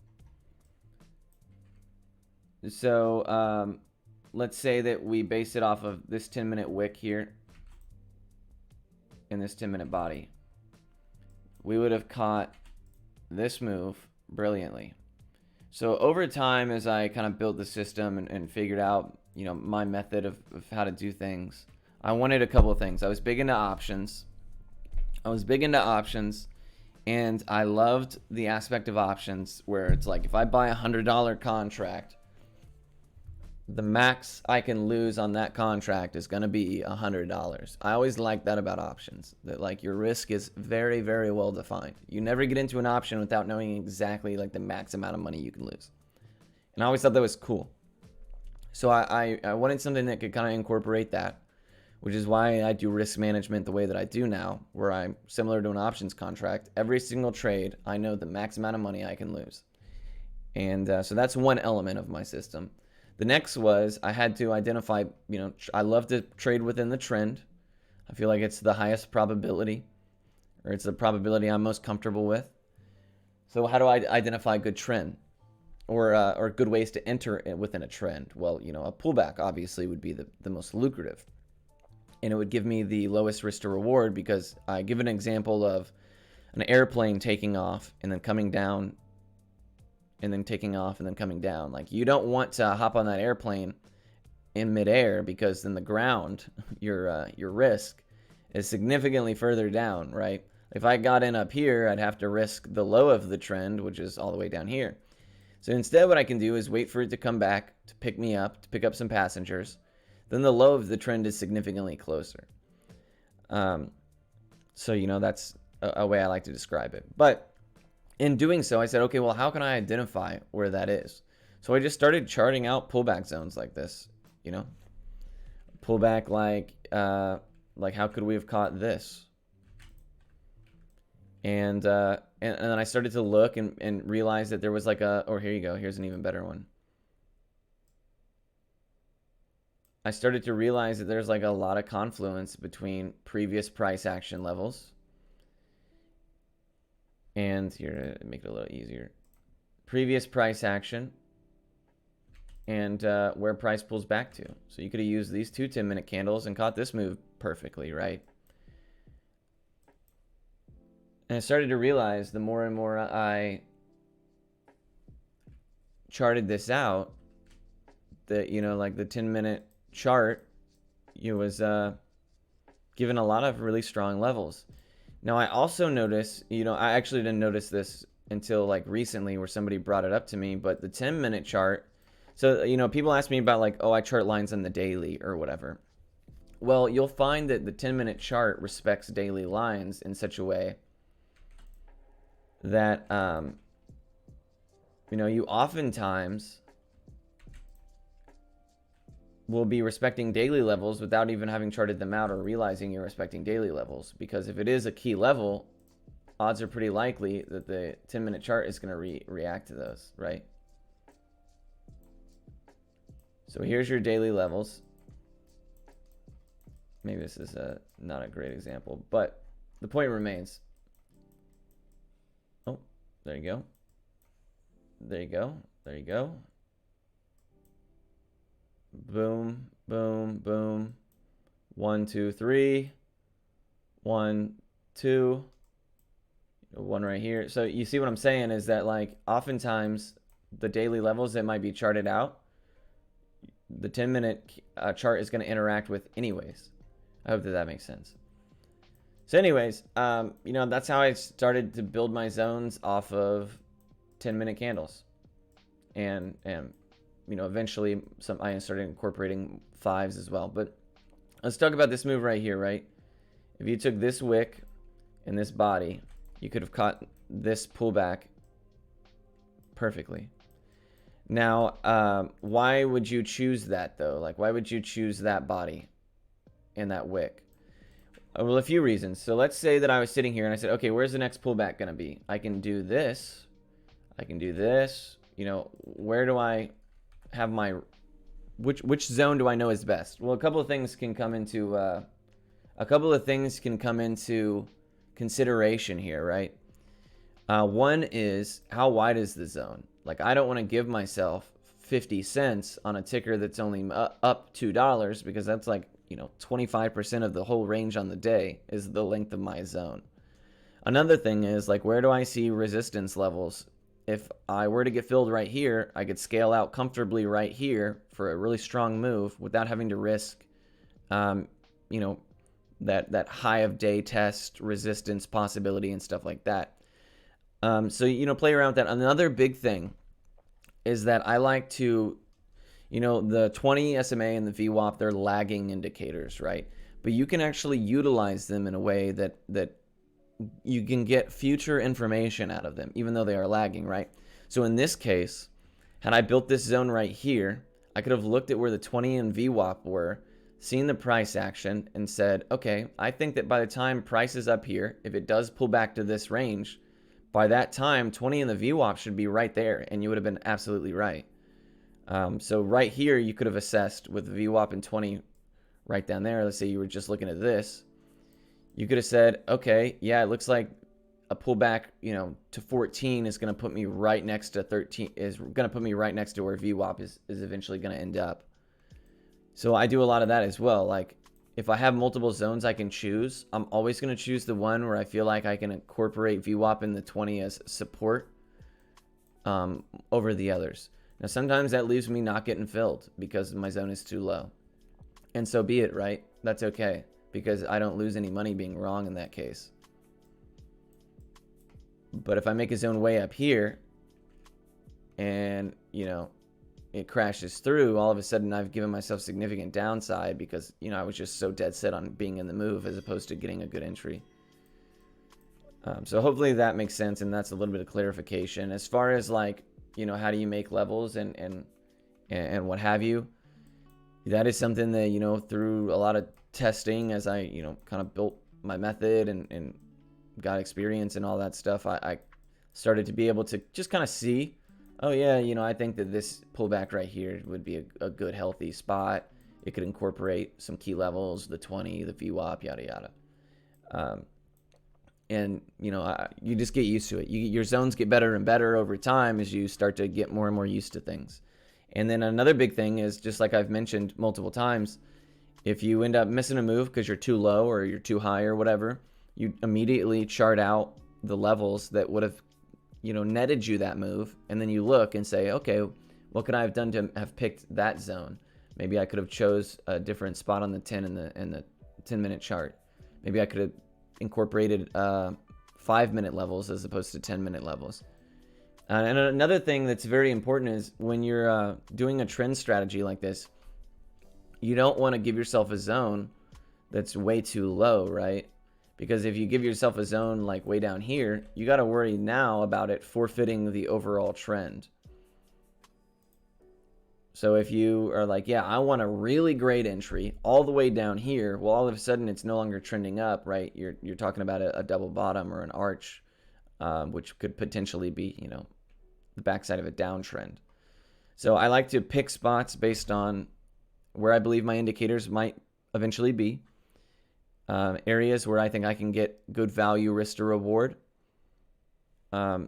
So let's say that we base it off of this 10-minute wick here and this 10-minute body. We would have caught this move brilliantly. So over time, as I kind of built the system and figured out, my method of how to do things, I wanted a couple of things. I was big into options. And I loved the aspect of options where it's like if I buy a $100 contract, the max I can lose on that contract is going to be $100. I always like that about options, that like your risk is very, very well defined. You never get into an option without knowing exactly like the max amount of money you can lose. And I always thought that was cool. So I wanted something that could kind of incorporate that, which is why I do risk management the way that I do now, where I'm similar to an options contract. Every single trade, I know the max amount of money I can lose. And so that's one element of my system. The next was I had to identify, I love to trade within the trend. I feel like it's the highest probability, or it's the probability I'm most comfortable with. So how do I identify a good trend or good ways to enter within a trend? Well, a pullback obviously would be the most lucrative. And it would give me the lowest risk to reward because I give an example of an airplane taking off and then coming down and then taking off and then coming down. Like you don't want to hop on that airplane in midair because then the ground, your risk is significantly further down, right? If I got in up here, I'd have to risk the low of the trend, which is all the way down here. So instead what I can do is wait for it to come back to pick me up, to pick up some passengers. Then the low of the trend is significantly closer. So, that's a way I like to describe it. But in doing so, I said, okay, well, how can I identify where that is? So I just started charting out pullback zones like this, you know, pullback like how could we have caught this? And then I started to look and realize that there was like or here you go, here's an even better one. I started to realize that there's like a lot of confluence between previous price action levels. And here, to make it a little easier, previous price action and where price pulls back to. So you could have used these two 10-minute candles and caught this move perfectly, right? And I started to realize the more and more I charted this out, that, you know, like the 10-minute chart, it was given a lot of really strong levels. Now, I also noticed, you know, I actually didn't notice this until like recently where somebody brought it up to me, but the 10-minute chart, so, you know, people ask me about like, oh, I chart lines on the daily or whatever. Well, you'll find that the 10-minute chart respects daily lines in such a way that, you know, you oftentimes will be respecting daily levels without even having charted them out or realizing you're respecting daily levels. Because if it is a key level, odds are pretty likely that the 10-minute chart is going to react to those, right? So here's your daily levels. Maybe this is not a great example, but the point remains. Oh, there you go. There you go. There you go. Boom, boom, boom. 1, 2, 3. 1, 2. One right here. So you see what I'm saying is that, like, oftentimes the daily levels that might be charted out, the 10-minute chart is going to interact with anyways. I hope that that makes sense. So anyways, you know, that's how I started to build my zones off of 10-minute candles. And you know, eventually I started incorporating 5s as well. But let's talk about this move right here, right? If you took this wick and this body, you could have caught this pullback perfectly. Now, why would you choose that though? Like, why would you choose that body and that wick? Well, a few reasons. So let's say that I was sitting here and I said, okay, where's the next pullback going to be? I can do this. I can do this. You know, where do I have my, which zone do I know is best? Well, a couple of things can come into consideration here, right? One is, how wide is the zone? Like, I don't want to give myself 50 cents on a ticker that's only up $2, because that's like, you know, 25% of the whole range on the day is the length of my zone. Another thing is, like, where do I see resistance levels? If I were to get filled right here, I could scale out comfortably right here for a really strong move without having to risk, you know, that high of day test resistance possibility and stuff like that. So, you know, play around with that. Another big thing is that I like to, you know, the 20 SMA and the VWAP, they're lagging indicators, right? But you can actually utilize them in a way that you can get future information out of them, even though they are lagging, right? So in this case, had I built this zone right here, I could have looked at where the 20 and VWAP were, seen the price action, and said, okay, I think that by the time price is up here, if it does pull back to this range, by that time, 20 and the VWAP should be right there, and you would have been absolutely right. So right here, you could have assessed with VWAP and 20 right down there. Let's say you were just looking at this. You could have said, okay, yeah, it looks like a pullback, you know, to 14 is going to put me right next to 13, is going to put me right next to where VWAP is eventually going to end up. So I do a lot of that as well. Like, if I have multiple zones I can choose, I'm always going to choose the one where I feel like I can incorporate VWAP in the 20 as support over the others. Now, sometimes that leaves me not getting filled because my zone is too low. And so be it, right? That's okay, because I don't lose any money being wrong in that case. But if I make a zone way up here and, you know, it crashes through, all of a sudden I've given myself significant downside because, you know, I was just so dead set on being in the move as opposed to getting a good entry. So hopefully that makes sense, and that's a little bit of clarification. As far as like, how do you make levels and what have you, that is something that, through a lot of testing as I, kind of built my method and got experience and all that stuff, I started to be able to just kind of see, oh yeah, I think that this pullback right here would be a good healthy spot. It could incorporate some key levels, the 20, the VWAP, yada yada. And you just get used to it. Your zones get better and better over time as you start to get more and more used to things. And then another big thing is, just like I've mentioned multiple times, if you end up missing a move because you're too low or you're too high or whatever, you immediately chart out the levels that would have netted you that move, and then you look and say, okay, what could I have done to have picked that zone? Maybe I could have chose a different spot on the 10 and the 10-minute chart. Maybe I could have incorporated 5-minute levels as opposed to 10-minute levels. And another thing that's very important is when you're doing a trend strategy like this, you don't want to give yourself a zone that's way too low, right? Because if you give yourself a zone like way down here, you got to worry now about it forfeiting the overall trend. So if you are like, yeah, I want a really great entry all the way down here, well, all of a sudden it's no longer trending up, right? You're talking about a double bottom or an arch, which could potentially be, the backside of a downtrend. So I like to pick spots based on where I believe my indicators might eventually be, areas where I think I can get good value risk to reward,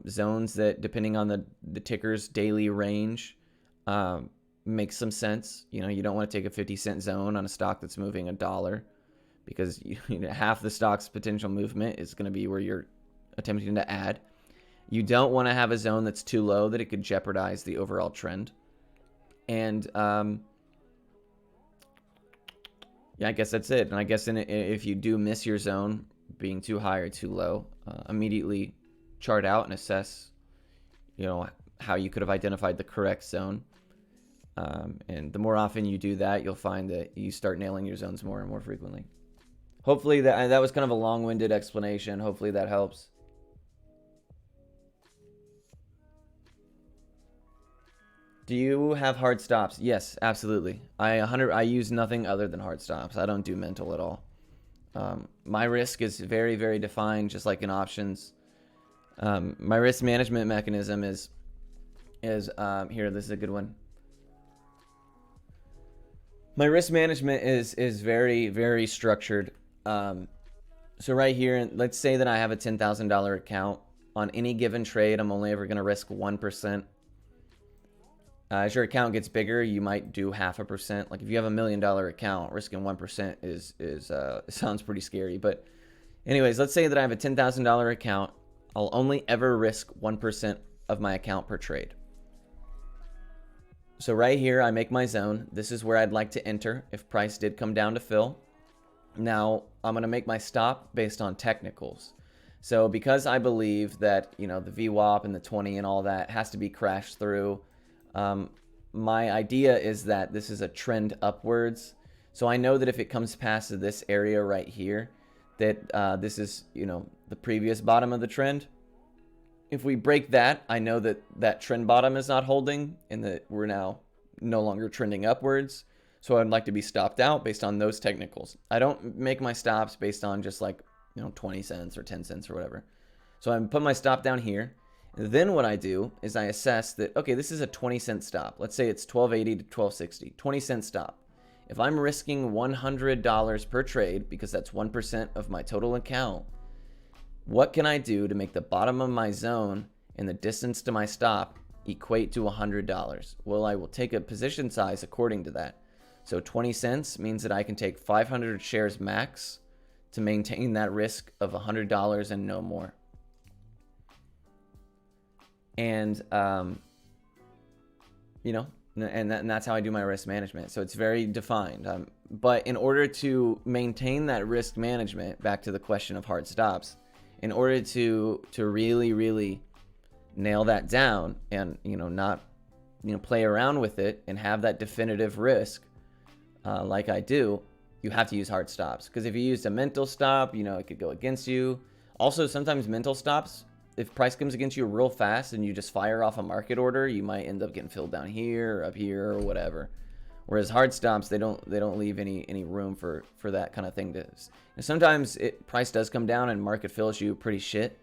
zones that, depending on the ticker's daily range, makes some sense. You don't want to take a 50-cent zone on a stock that's moving $1, because half the stock's potential movement is going to be where you're attempting to add. You don't want to have a zone that's too low that it could jeopardize the overall trend. And yeah, I guess that's it. And I guess if you do miss your zone being too high or too low, immediately chart out and assess, how you could have identified the correct zone. And the more often you do that, you'll find that you start nailing your zones more and more frequently. Hopefully that was kind of a long-winded explanation. Hopefully that helps. Do you have hard stops? Yes, absolutely. I use nothing other than hard stops. I don't do mental at all. My risk is very, very defined, just like in options. My risk management mechanism is here. This is a good one. My risk management is very, very structured. So right here, let's say that I have a $10,000 account. On any given trade, I'm only ever going to risk 1%. As your account gets bigger, you might do 0.5%. Like if you have $1 million account, risking 1% is sounds pretty scary. But anyways, let's say that I have a $10,000 account. I'll only ever risk 1% of my account per trade. So right here, I make my zone. This is where I'd like to enter if price did come down to fill. Now, I'm going to make my stop based on technicals. So because I believe that, the VWAP and the 20 and all that has to be crashed through, my idea is that this is a trend upwards. So I know that if it comes past this area right here, that this is, the previous bottom of the trend. If we break that, I know that that trend bottom is not holding and that we're now no longer trending upwards. So I'd like to be stopped out based on those technicals. I don't make my stops based on just like, 20 cents or 10 cents or whatever. So I put my stop down here. Then what I do is I assess that, okay, this is a 20-cent stop. Let's say it's 12.80 to 12.60, 20-cent stop. If I'm risking $100 per trade, because that's 1% of my total account, what can I do to make the bottom of my zone and the distance to my stop equate to $100? Well, I will take a position size according to that. So 20 cents means that I can take 500 shares max to maintain that risk of $100 and no more. And, and that's how I do my risk management. So it's very defined. But in order to maintain that risk management, back to the question of hard stops, in order to really, really nail that down and, not, play around with it and have that definitive risk, like I do, you have to use hard stops. Because if you used a mental stop, it could go against you. Also, sometimes mental stops, if price comes against you real fast and you just fire off a market order, you might end up getting filled down here or up here or whatever. Whereas hard stops, they don't leave any room for that kind of thing to. And sometimes price does come down and market fills you pretty shit.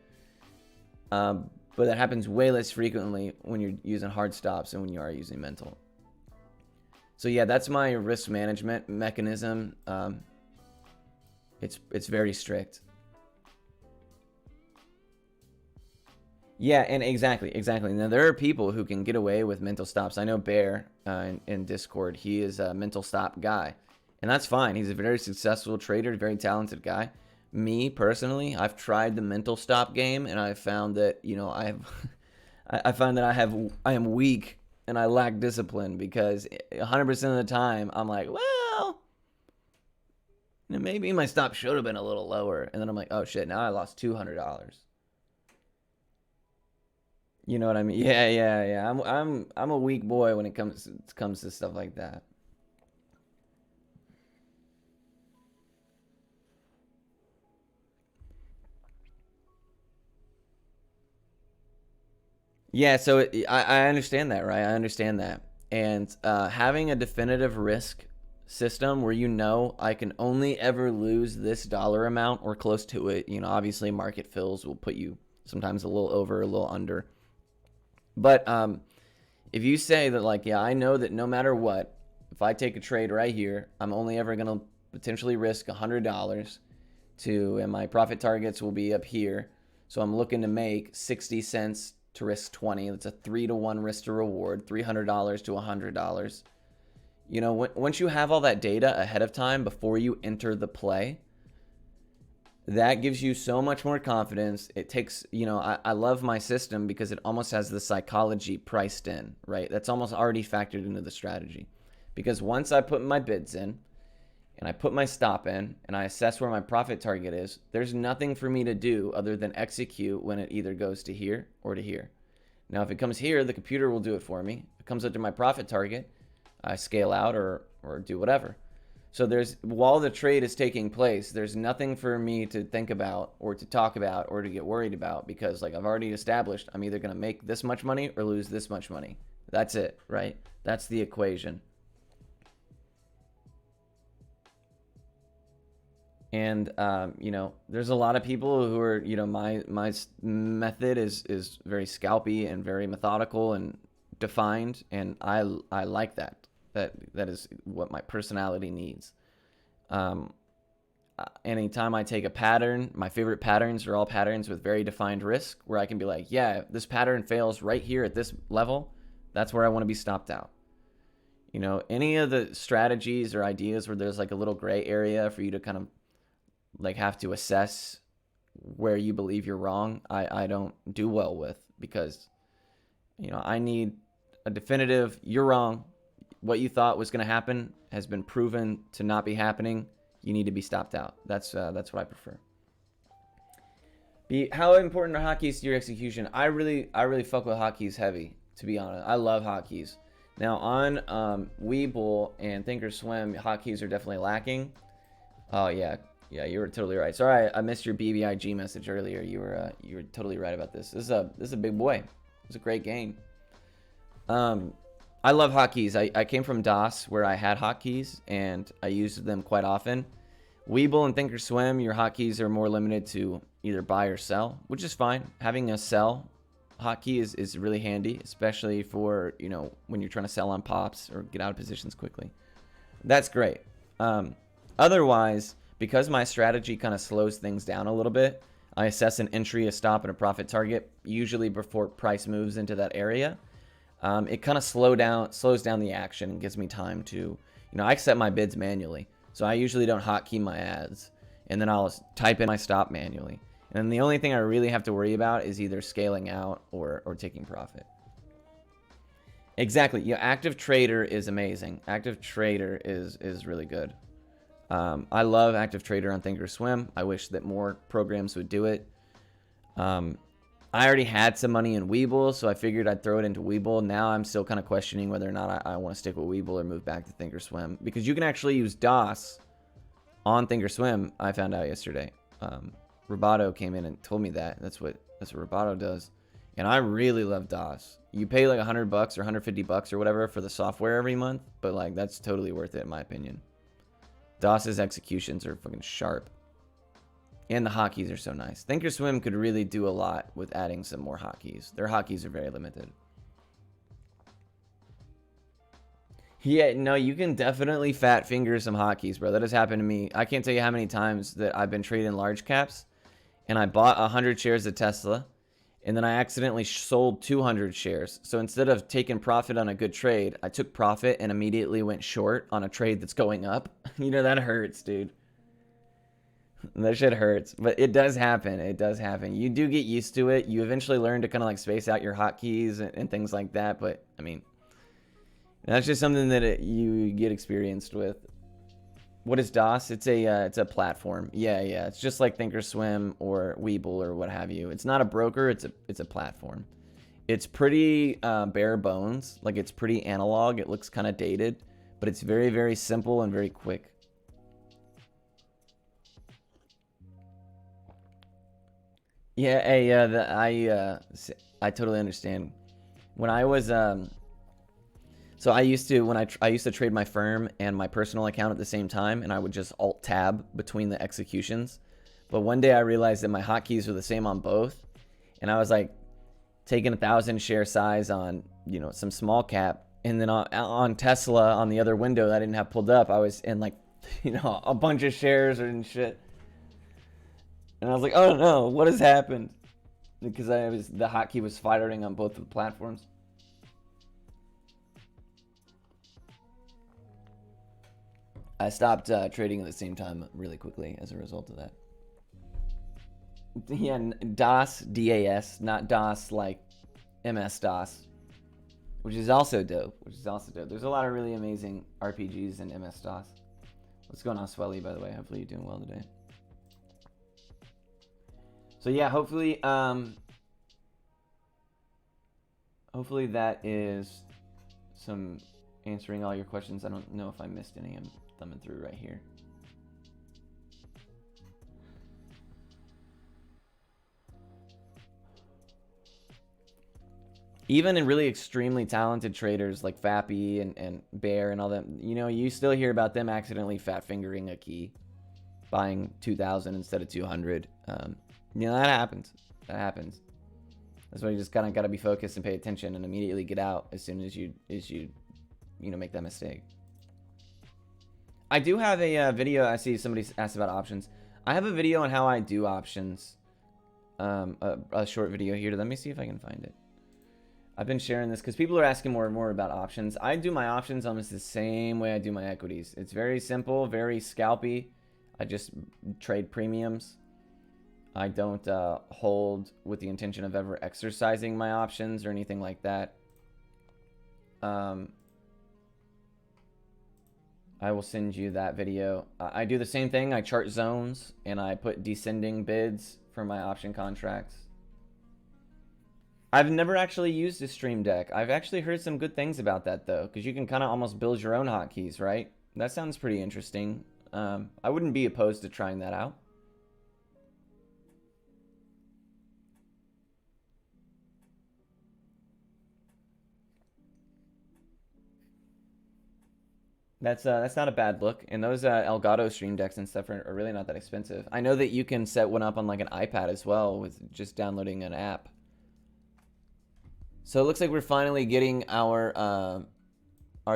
But that happens way less frequently when you're using hard stops and when you are using mental. So yeah, that's my risk management mechanism. It's very strict. Yeah, and exactly. Now there are people who can get away with mental stops. I know Bear in Discord. He is a mental stop guy, and that's fine. He's a very successful trader, very talented guy. Me personally, I've tried the mental stop game, and I've found that I find that I am weak and I lack discipline because 100% of the time I'm like, well, maybe my stop should have been a little lower, and then I'm like, oh shit, now I lost $200. You know what I mean? Yeah. I'm a weak boy when it comes to stuff like that. Yeah, so I understand that, right? I understand that. And having a definitive risk system where I can only ever lose this dollar amount or close to it, obviously market fills will put you sometimes a little over, a little under. But if you say that, like, yeah, I know that no matter what, if I take a trade right here, I'm only ever going to potentially risk $100 and my profit targets will be up here. So I'm looking to make 60 cents to risk 20. That's a 3-to-1 risk to reward, $300 to $100. Once you have all that data ahead of time before you enter the play, that gives you so much more confidence. It takes, I love my system because it almost has the psychology priced in, right? That's almost already factored into the strategy. Because once I put my bids in and I put my stop in and I assess where my profit target is, there's nothing for me to do other than execute when it either goes to here or to here. Now, if it comes here, the computer will do it for me. If it comes up to my profit target, I scale out or do whatever. So while the trade is taking place, there's nothing for me to think about or to talk about or to get worried about because, like, I've already established I'm either going to make this much money or lose this much money. That's it, right? That's the equation. And there's a lot of people who are, my method is very scalpy and very methodical and defined, and I like that. That is what my personality needs. Anytime I take a pattern, my favorite patterns are all patterns with very defined risk, where I can be like, yeah, this pattern fails right here at this level, that's where I want to be stopped out. Any of the strategies or ideas where there's like a little gray area for you to kind of like have to assess where you believe you're wrong, I don't do well with, because I need a definitive, you're wrong, what you thought was going to happen has been proven to not be happening, you need to be stopped out. That's what I prefer. How important are hotkeys to your execution? I really fuck with hotkeys heavy, to be honest. I love hotkeys. Now on Webull and Thinkorswim, hotkeys are definitely lacking. Oh yeah, you were totally right. Sorry, I missed your BBIG message earlier. You were totally right about this. This is a big boy. It's a great game. I love hotkeys. I came from DOS where I had hotkeys and I used them quite often. Webull and Thinkorswim, your hotkeys are more limited to either buy or sell, which is fine. Having a sell hotkey is really handy, especially for when you're trying to sell on pops or get out of positions quickly. That's great. Otherwise, because my strategy kind of slows things down a little bit, I assess an entry, a stop, and a profit target usually before price moves into that area. It kind of slows down the action and gives me time to, I set my bids manually, so I usually don't hotkey my ads, and then I'll type in my stop manually. And then the only thing I really have to worry about is either scaling out or taking profit. Exactly. Active Trader is amazing. Active Trader is really good. I love Active Trader on Thinkorswim. I wish that more programs would do it. I already had some money in Webull, so I figured I'd throw it into Webull. Now I'm still kind of questioning whether or not I want to stick with Webull or move back to Thinkorswim, because you can actually use DOS on Thinkorswim, I found out yesterday. Roboto came in and told me that. That's what Roboto does. And I really love DOS. You pay like $100 or $150 or whatever for the software every month, but like that's totally worth it in my opinion. DOS's executions are fucking sharp. And the hotkeys are so nice. Thinkorswim could really do a lot with adding some more hotkeys. Their hotkeys are very limited. Yeah, no, you can definitely fat finger some hotkeys, bro. That has happened to me. I can't tell you how many times that I've been trading large caps, and I bought 100 shares of Tesla, and then I accidentally sold 200 shares. So instead of taking profit on a good trade, I took profit and immediately went short on a trade that's going up. You know, that hurts, dude. That shit hurts, but it does happen. It does happen. You do get used to it. You eventually learn to kind of like space out your hotkeys and things like that. But I mean, that's just something that you get experienced with. What is DOS? It's a platform. Yeah. It's just like Thinkorswim or Webull or what have you. It's not a broker. It's a platform. It's pretty bare bones. Like it's pretty analog. It looks kind of dated, but it's very, very simple and very quick. Yeah, I totally understand. When I was so I used to I used to trade my firm and my personal account at the same time, and I would just alt tab between the executions. But one day I realized that my hotkeys were the same on both, and I was like taking 1,000 share size on, you know, some small cap, and then on Tesla on the other window that I didn't have pulled up, I was in like, you know, a bunch of shares and shit. And I was like, oh no, what has happened? Because the hotkey was firing on both of the platforms. I stopped trading at the same time really quickly as a result of that. Yeah, DOS, DAS, not DOS like MS-DOS, which is also dope. There's a lot of really amazing RPGs in MS-DOS. What's going on, Swelly, by the way? Hopefully you're doing well today. So yeah, hopefully that is some answering all your questions. I don't know if I missed any. I'm thumbing through right here. Even in really extremely talented traders like Fappy and Bear and all that, you know, you still hear about them accidentally fat fingering a key, buying 2,000 instead of 200. You know, that happens. That's why you just kind of got to be focused and pay attention and immediately get out as soon as you know, make that mistake. I do have a video. I see somebody asked about options. I have a video on how I do options. A short video here. Let me see if I can find it. I've been sharing this because people are asking more and more about options. I do my options almost the same way I do my equities. It's very simple, very scalpy. I just trade premiums. I don't hold with the intention of ever exercising my options or anything like that. I will send you that video. I do the same thing. I chart zones and I put descending bids for my option contracts. I've never actually used a stream deck. I've actually heard some good things about that though, because you can kind of almost build your own hotkeys, right? That sounds pretty interesting. I wouldn't be opposed to trying that out. That's not a bad look, and those Elgato stream decks and stuff are really not that expensive. I know that you can set one up on like an iPad as well with just downloading an app. So it looks like we're finally getting our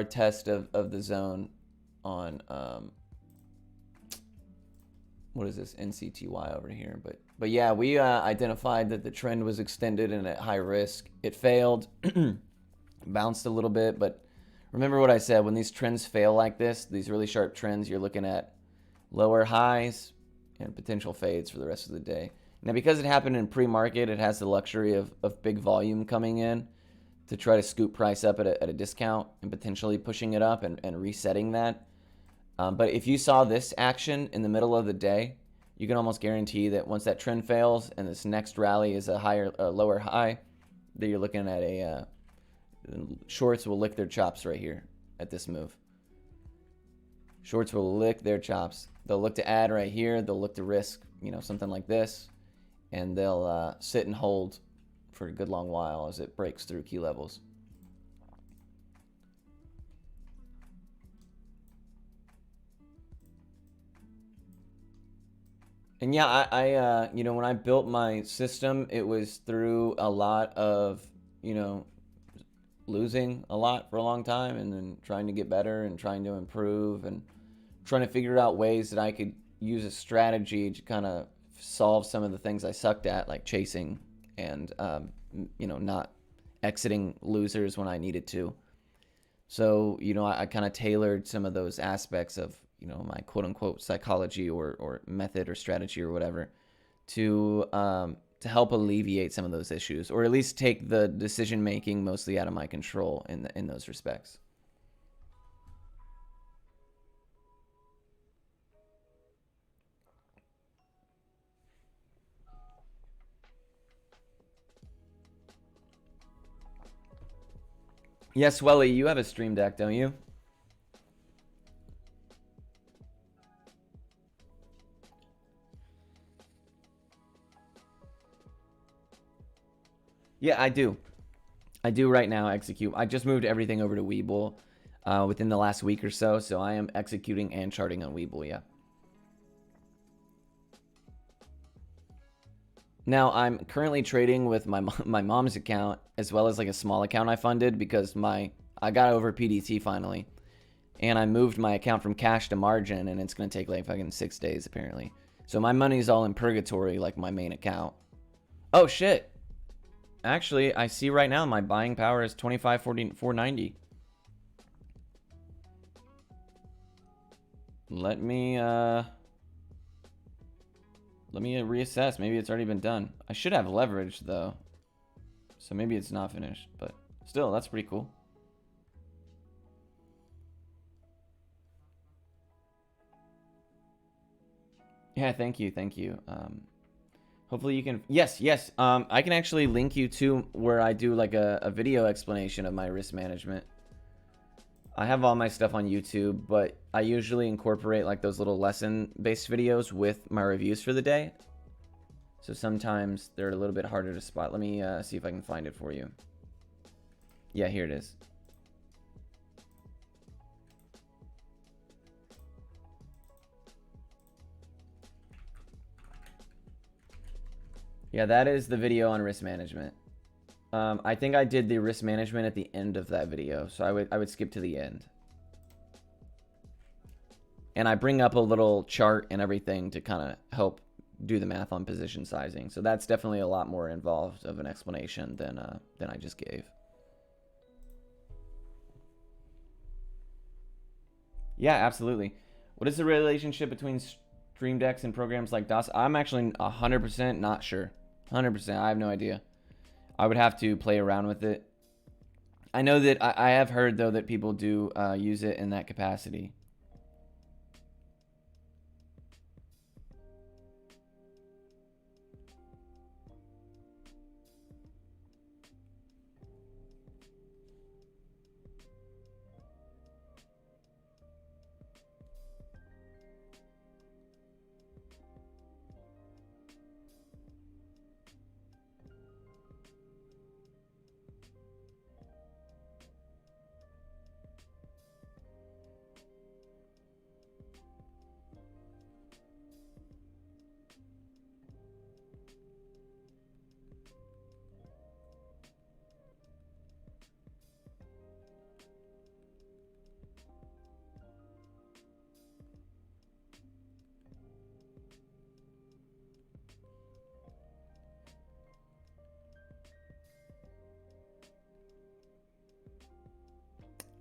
test of the zone on what is this, NCTY over here, but yeah, we identified that the trend was extended and at high risk. It failed, bounced a little bit, but remember what I said, when these trends fail like this, these really sharp trends, you're looking at lower highs and potential fades for the rest of the day. Now, because it happened in pre-market, it has the luxury of big volume coming in to try to scoop price up at a discount and potentially pushing it up and resetting that. But if you saw this action in the middle of the day, you can almost guarantee that once that trend fails and this next rally is a lower high, that you're looking at a shorts will lick their chops right here at this move. Shorts will lick their chops. They'll look to add right here. They'll look to risk, you know, something like this, and they'll sit and hold for a good long while as it breaks through key levels. And yeah, I you know, when I built my system, it was through a lot of, you know, losing a lot for a long time and then trying to get better and trying to improve and trying to figure out ways that I could use a strategy to kind of solve some of the things I sucked at, like chasing and, you know, not exiting losers when I needed to. So, you know, I kind of tailored some of those aspects of, you know, my quote unquote psychology or method or strategy or whatever to help alleviate some of those issues, or at least take the decision making mostly out of my control in those respects. Yes, Welly, you have a Stream Deck, don't you? Yeah, I do. I do right now execute. I just moved everything over to Webull within the last week or so, so I am executing and charting on Webull, yeah. Now, I'm currently trading with my mom's account as well as like a small account I funded because I got over PDT finally. And I moved my account from cash to margin, and it's going to take like fucking 6 days apparently. So my money's all in purgatory like my main account. Oh shit. Actually, I see right now my buying power is 25.490. Let me reassess. Maybe it's already been done. I should have leverage though. So maybe it's not finished, but still, that's pretty cool. Yeah, thank you, thank you. Hopefully you can. Yes, yes. I can actually link you to where I do like a video explanation of my risk management. I have all my stuff on YouTube, but I usually incorporate like those little lesson-based videos with my reviews for the day. So sometimes they're a little bit harder to spot. Let me see if I can find it for you. Yeah, here it is. Yeah, that is the video on risk management. I think I did the risk management at the end of that video, so I would skip to the end. And I bring up a little chart and everything to kind of help do the math on position sizing. So that's definitely a lot more involved of an explanation than I just gave. Yeah, absolutely. What is the relationship between Stream Decks and programs like DOS? I'm actually 100% not sure. 100%. I have no idea. I would have to play around with it. I know that I have heard, though, that people do use it in that capacity.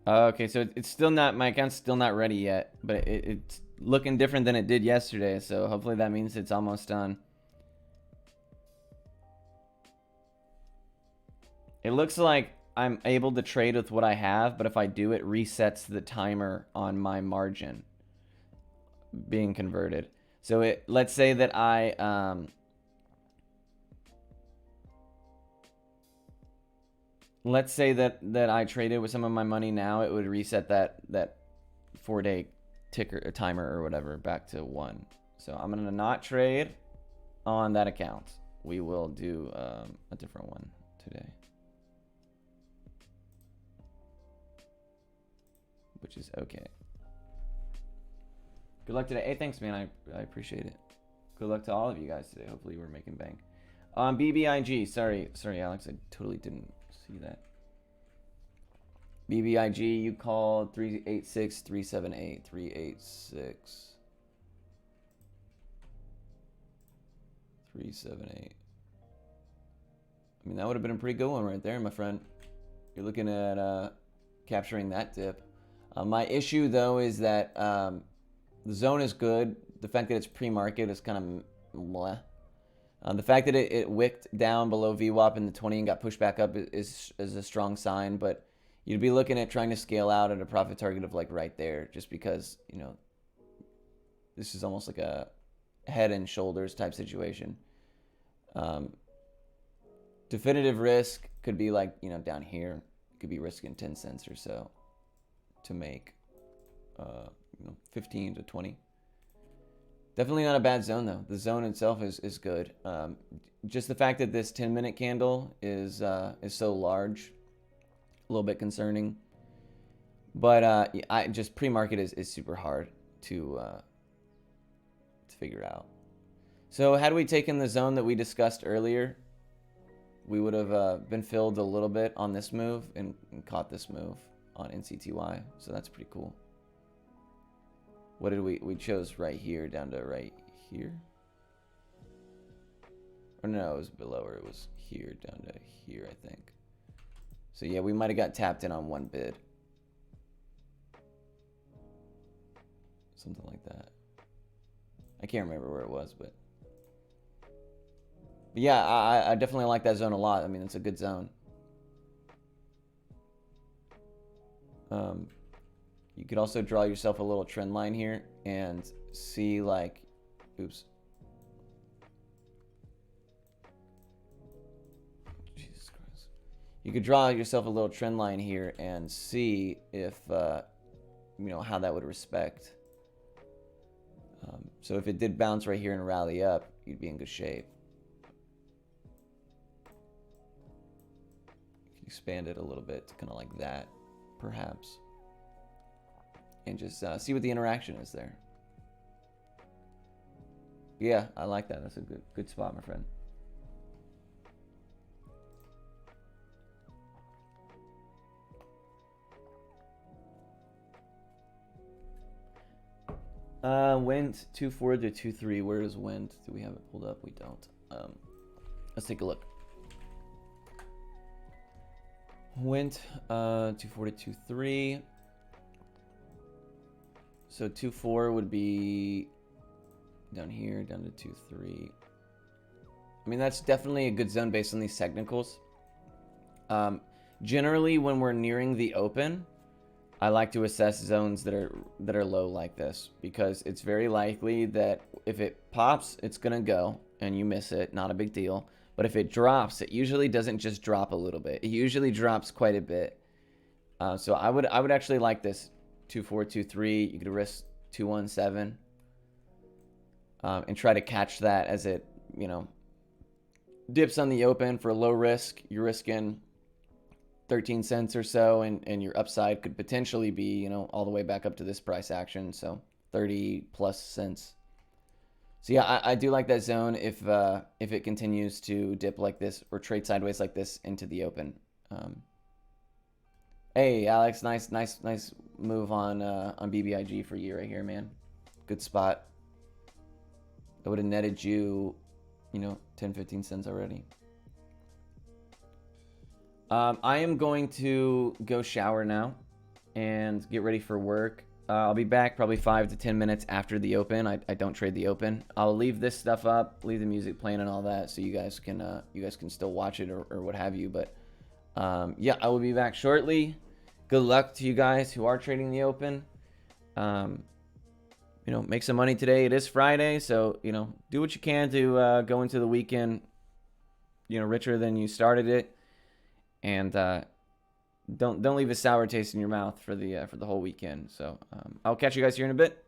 Okay, so it's still not, my account's still not ready yet, but it's looking different than it did yesterday, so hopefully that means it's almost done. It looks like I'm able to trade with what I have, but if I do, it resets the timer on my margin being converted. So let's say that I traded with some of my money now, it would reset that 4-day ticker or timer or whatever back to 1. So I'm gonna not trade on that account. We will do a different one today, which is okay. Good luck today. Hey, thanks, man. I appreciate it. Good luck to all of you guys today. Hopefully we're making bank. BBIG. Sorry, Alex. I totally didn't see that. BBIG, you called 386 378 386 378. I mean, that would have been a pretty good one right there, my friend. You're looking at capturing that dip. My issue, though, is that the zone is good. The fact that it's pre-market is kind of meh. The fact that it wicked down below VWAP in the 20 and got pushed back up is a strong sign, but you'd be looking at trying to scale out at a profit target of like right there, just because, you know, this is almost like a head and shoulders type situation. Definitive risk could be like, you know, down here. You could be risking 10 cents or so to make, you know, 15 to 20. Definitely not a bad zone though. The zone itself is good. Just the fact that this 10-minute candle is so large, a little bit concerning. But I just pre-market is super hard to figure out. So had we taken the zone that we discussed earlier, we would have been filled a little bit on this move and caught this move on NCTY. So that's pretty cool. What did we chose right here down to right here? Or no, it was below, or it was here down to here, I think. So yeah, we might have got tapped in on one bid. Something like that. I can't remember where it was, but yeah, I definitely like that zone a lot. I mean, it's a good zone. You could also draw yourself a little trend line here and see like, oops. Jesus Christ. You could draw yourself a little trend line here and see if, you know, how that would respect. So if it did bounce right here and rally up, you'd be in good shape. You can expand it a little bit to kind of like that, perhaps. And just see what the interaction is there. Yeah, I like that. That's a good spot, my friend. Went 2.4 to 2.3. Where is Wind? Do we have it pulled up? We don't. Let's take a look. Went 2.4 to 2.3. So 2.4 would be down here, down to 2.3. I mean, that's definitely a good zone based on these technicals. Generally, when we're nearing the open, I like to assess zones that are low like this, because it's very likely that if it pops, it's gonna go and you miss it. Not a big deal. But if it drops, it usually doesn't just drop a little bit. It usually drops quite a bit. So I would actually like this 2.4, 2.3. You could risk 2.17 and try to catch that as it, you know, dips on the open for low risk. You're risking 13 cents or so, and your upside could potentially be, you know, all the way back up to this price action, so 30 plus cents. So yeah, I do like that zone if it continues to dip like this or trade sideways like this into the open. Hey Alex, nice move on BBIG for you right here, man. Good spot. That would have netted you, you know, 10-15 cents already. I am going to go shower now and get ready for work. I'll be back probably 5 to 10 minutes after the open. I don't trade the open. I'll leave this stuff up, leave the music playing and all that, so you guys can still watch it or what have you. But yeah, I will be back shortly. Good luck to you guys who are trading the open. You know, make some money today. It is Friday, so you know, do what you can to go into the weekend, you know, richer than you started it, and don't leave a sour taste in your mouth for the whole weekend. So I'll catch you guys here in a bit.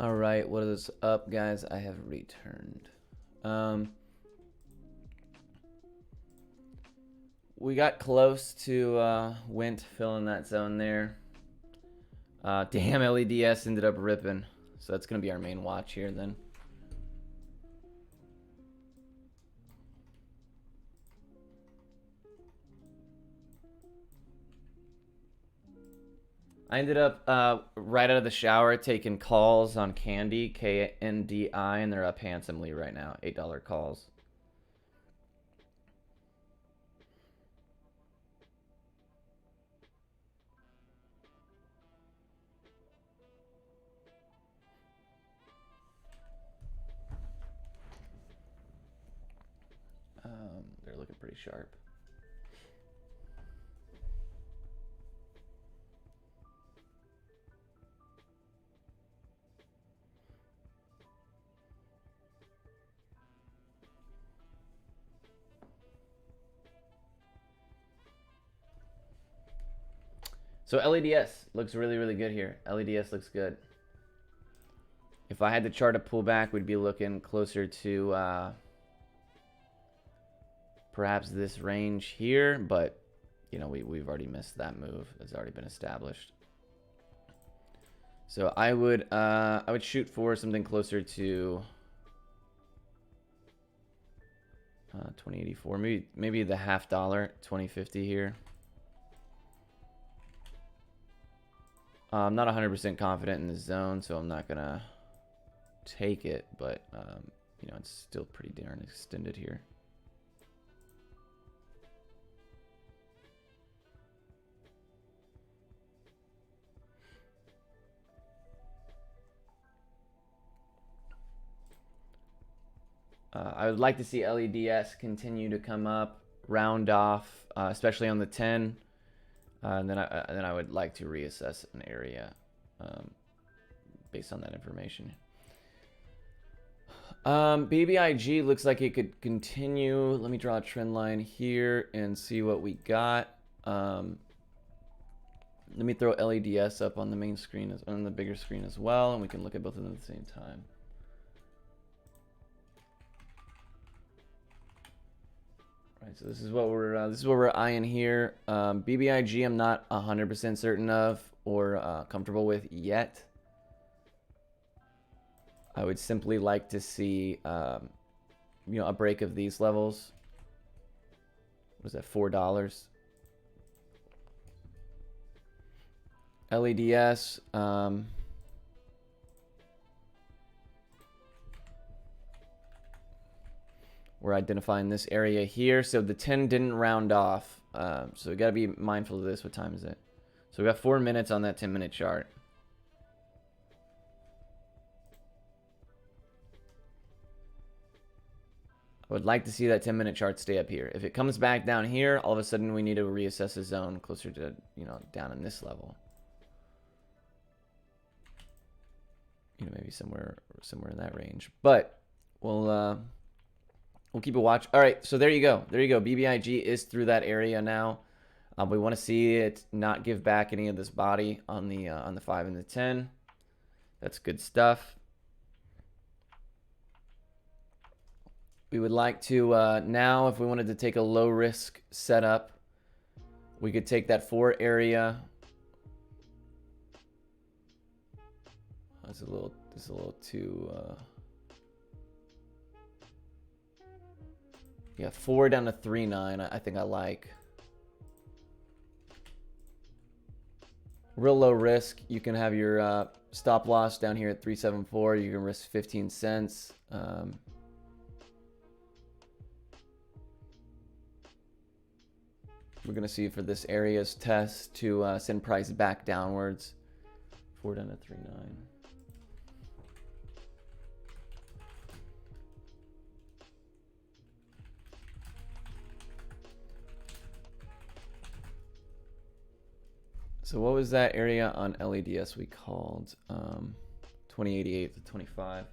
All right, what is up, guys? I have returned. We got close to Wint filling that zone there. Damn, LEDS ended up ripping. So that's going to be our main watch here then. I ended up right out of the shower taking calls on Candy, KNDI, and they're up handsomely right now. $8 calls. They're looking pretty sharp. So LEDS looks really, really good here. LEDS looks good. If I had to chart a pullback, we'd be looking closer to perhaps this range here, but you know, we've already missed that move. It's already been established. So I would shoot for something closer to 2084, maybe the $0.50, 2050 here. I'm not 100% confident in the zone, so I'm not gonna take it, but you know, it's still pretty darn extended here. I would like to see LEDS continue to come up, round off, especially on the 10, and then I would like to reassess an area based on that information. BBIG looks like it could continue. Let me draw a trend line here and see what we got. Let me throw LEDS up on the main screen, on the bigger screen as well, and we can look at both of them at the same time. Right, so this is what we're eyeing here. BBIG, I'm not 100% certain of or comfortable with yet. I would simply like to see, you know, a break of these levels. What is that? $4. LEDS. We're identifying this area here. So the 10 didn't round off. So we got to be mindful of this. What time is it? So we got 4 minutes on that 10-minute chart. I would like to see that 10-minute chart stay up here. If it comes back down here, all of a sudden we need to reassess the zone closer to, you know, down in this level. You know, maybe somewhere in that range. But we'll keep a watch. All right, so there you go. There you go. BBIG is through that area now. We want to see it not give back any of this body on the 5 and the 10. That's good stuff. We would like to now, if we wanted to take a low risk setup, we could take that 4 area. That's a little too. Yeah, 4 down to 3.9. I think I like. Real low risk. You can have your stop loss down here at 374. You can risk 15 cents. We're going to see for this area's test to send price back downwards. 4 down to 3.9. So what was that area on LEDS we called? 2088 to 25.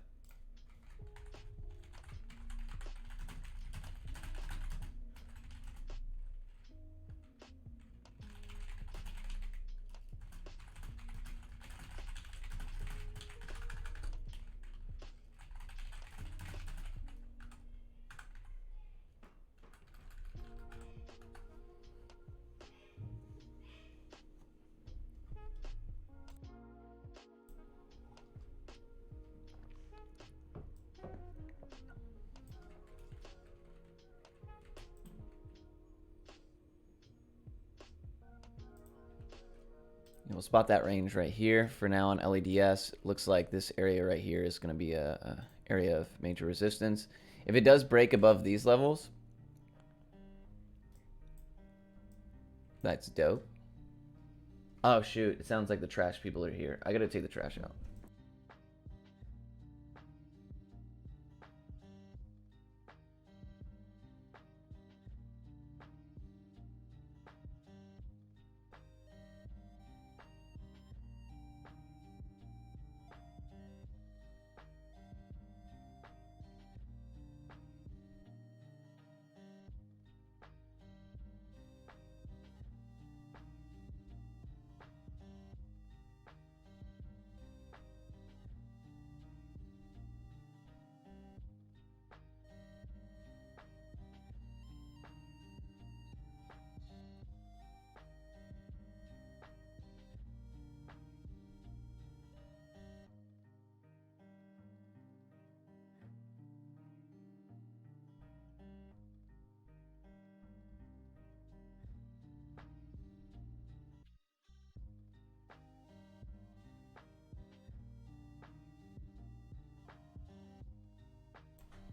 We'll spot that range right here. For now on LEDS, looks like this area right here is going to be a area of major resistance. If it does break above these levels, that's dope. Oh shoot, it sounds like the trash people are here. I gotta take the trash out.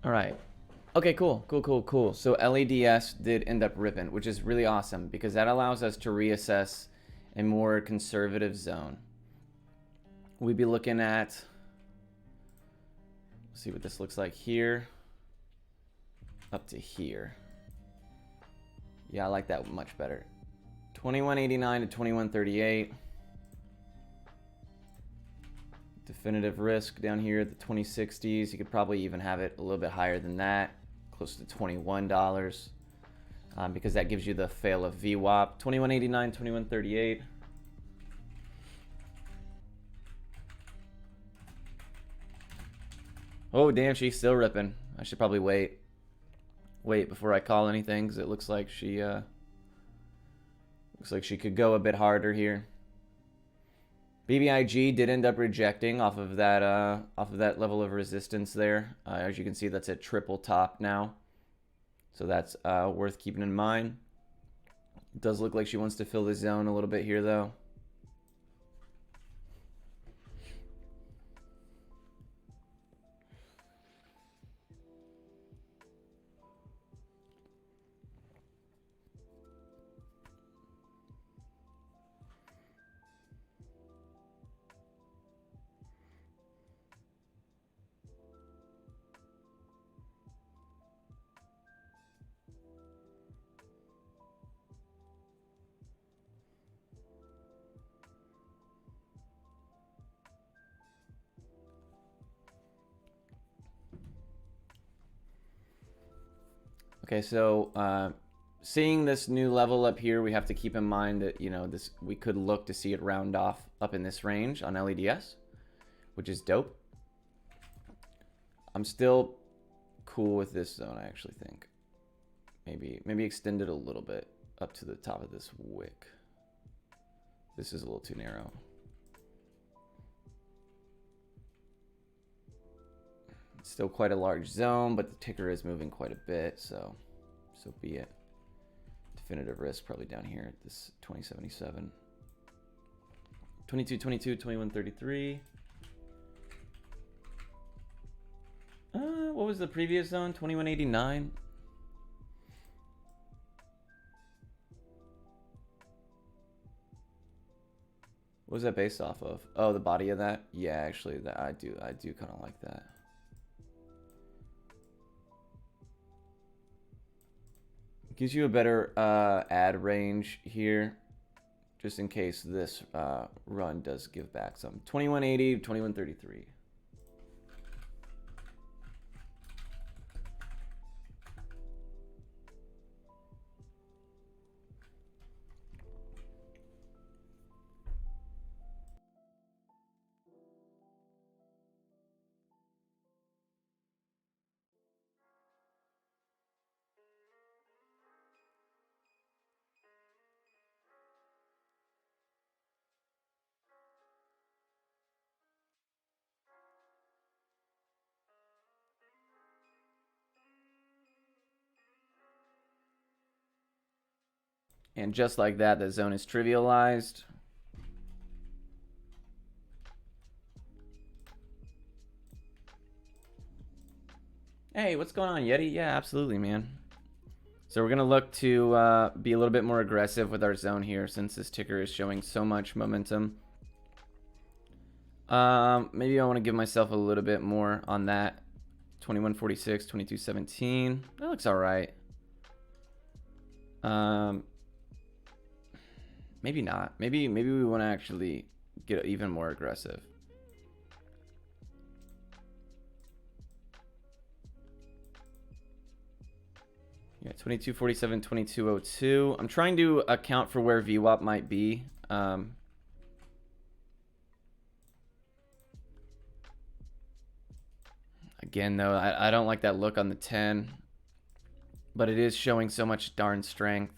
All right. Okay, cool. So LEDS did end up ripping, which is really awesome because that allows us to reassess a more conservative zone. We'd be looking at, see what this looks like here, up to here. Yeah, I like that much better. 2189 to 2138. Definitive risk down here at the 2060s. You could probably even have it a little bit higher than that, close to $21, because that gives you the fail of VWAP. 2189, 2138. Oh, damn, she's still ripping. I should probably wait before I call anything, because it looks like she could go a bit harder here. BBIG did end up rejecting off of that level of resistance there. As you can see, that's at triple top now, so that's worth keeping in mind. It does look like she wants to fill the zone a little bit here, though. Okay, so seeing this new level up here, we have to keep in mind that, you know, this, we could look to see it round off up in this range on LEDS, which is dope. I'm still cool with this zone, I actually think. Maybe extend it a little bit up to the top of this wick. This is a little too narrow. It's still quite a large zone, but the ticker is moving quite a bit, so be it. Definitive risk probably down here at this 2077. 2222, 2133. What was the previous zone? 2189. What was that based off of? Oh, the body of that? Yeah, actually, that I do kind of like that. Gives you a better ad range here, just in case this run does give back some. 2180, 2133. And just like that, the zone is trivialized. Hey, what's going on, Yeti? Yeah, absolutely, man. So we're going to look to be a little bit more aggressive with our zone here since this ticker is showing so much momentum. Maybe I want to give myself a little bit more on that. 2146, 2217. That looks all right. Maybe not. Maybe we want to actually get even more aggressive. Yeah, 2247, 2202. I'm trying to account for where VWAP might be. Again, though, I don't like that look on the 10. But it is showing so much darn strength.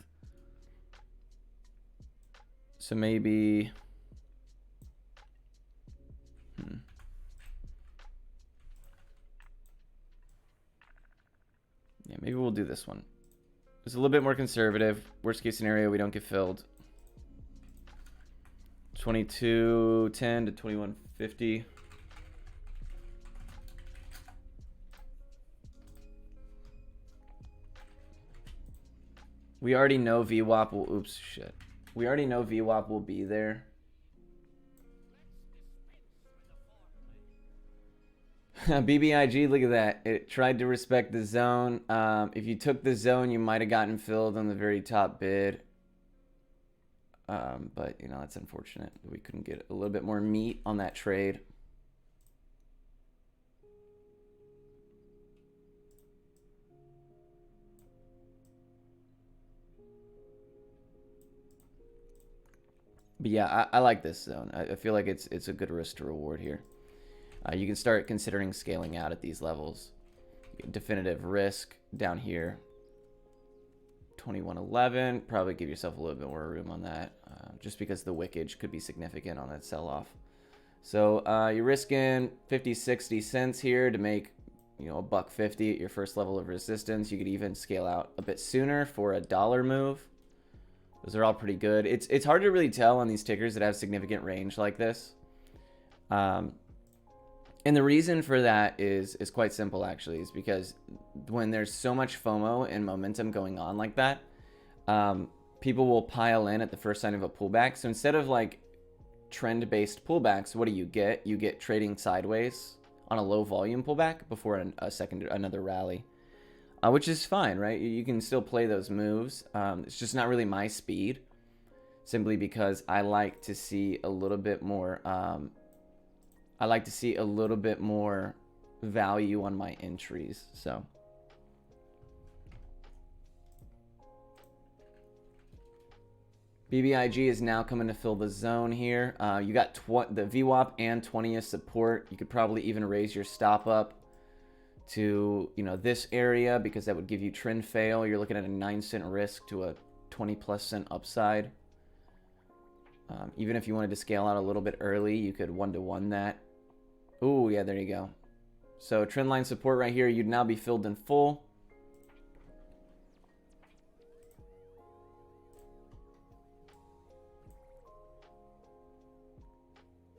So maybe... Yeah, maybe we'll do this one. It's a little bit more conservative. Worst case scenario, we don't get filled. 2210 to 2150. We already know VWAP will... Oops, shit. We already know VWAP will be there. BBIG, look at that. It tried to respect the zone. If you took the zone, you might have gotten filled on the very top bid. But, you know, that's unfortunate. We couldn't get a little bit more meat on that trade. But yeah, I like this zone. I feel like it's a good risk to reward here. You can start considering scaling out at these levels. Definitive risk down here. 2111. Probably give yourself a little bit more room on that. Just because the wickage could be significant on that sell-off. So you're risking 50, 60 cents here to make, you know, $1.50 at your first level of resistance. You could even scale out a bit sooner for a dollar move. Those are all pretty good. It's hard to really tell on these tickers that have significant range like this. And the reason for that is quite simple, actually, is because when there's so much FOMO and momentum going on like that, people will pile in at the first sign of a pullback. So instead of like trend-based pullbacks, what do? You get trading sideways on a low volume pullback before another rally, which is fine, right? You can still play those moves. It's just not really my speed, simply because I like to see a little bit more. I like to see a little bit more value on my entries. So BBIG is now coming to fill the zone here. You got the VWAP and 20th support. You could probably even raise your stop up to, you know, this area, because that would give you trend fail. You're looking at a 9-cent risk to a 20+cent upside. Even if you wanted to scale out a little bit early, you could 1-to-1 that. Ooh, yeah, there you go. So trend line support right here, you'd now be filled in full.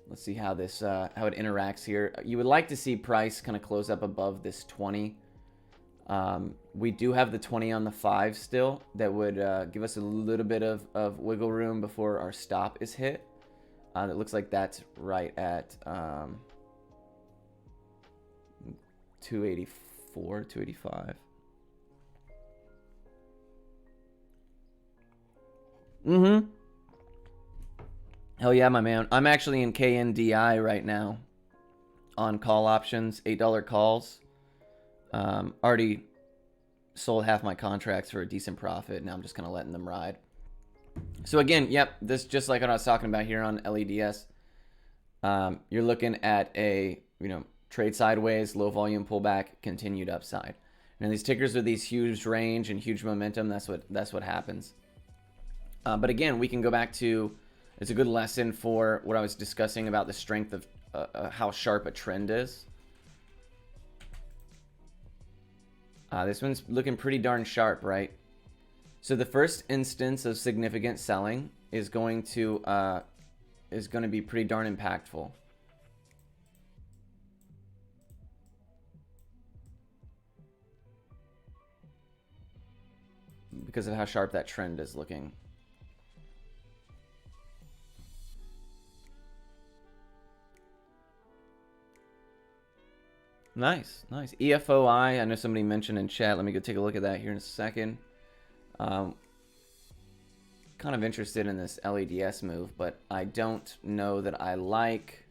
Let's see how this how it interacts here. You would like to see price kind of close up above this 20. We do have the 20 on the 5 still. That would give us a little bit of wiggle room before our stop is hit. It looks like that's right at 284, 285. Mm-hmm. Hell yeah, my man. I'm actually in KNDI right now on call options, $8 calls. Already sold half my contracts for a decent profit. Now I'm just kind of letting them ride. So again, yep, this just like what I was talking about here on LEDS. You're looking at a, you know, trade sideways, low volume pullback, continued upside. And these tickers with these huge range and huge momentum, that's what happens. But again, we can go back to, it's a good lesson for what I was discussing about the strength of how sharp a trend is. This one's looking pretty darn sharp, right? So the first instance of significant selling is going to be pretty darn impactful. because of how sharp that trend is looking. Nice, nice. EFOI, I know somebody mentioned in chat. Let me go take a look at that here in a second. Kind of interested in this LEDS move, but I don't know that I like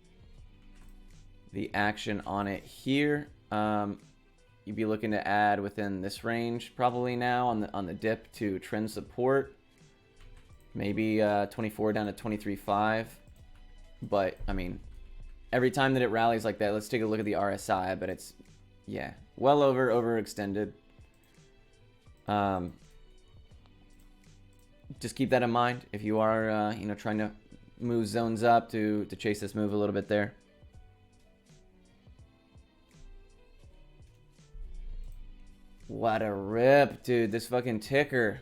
the action on it here. You'd be looking to add within this range probably now on the dip to trend support. Maybe 24 down to 23.5. But, I mean, every time that it rallies like that, let's take a look at the RSI, but it's, yeah, well overextended. Just keep that in mind if you are, you know, trying to move zones up to chase this move a little bit there. What a rip, dude. This fucking ticker.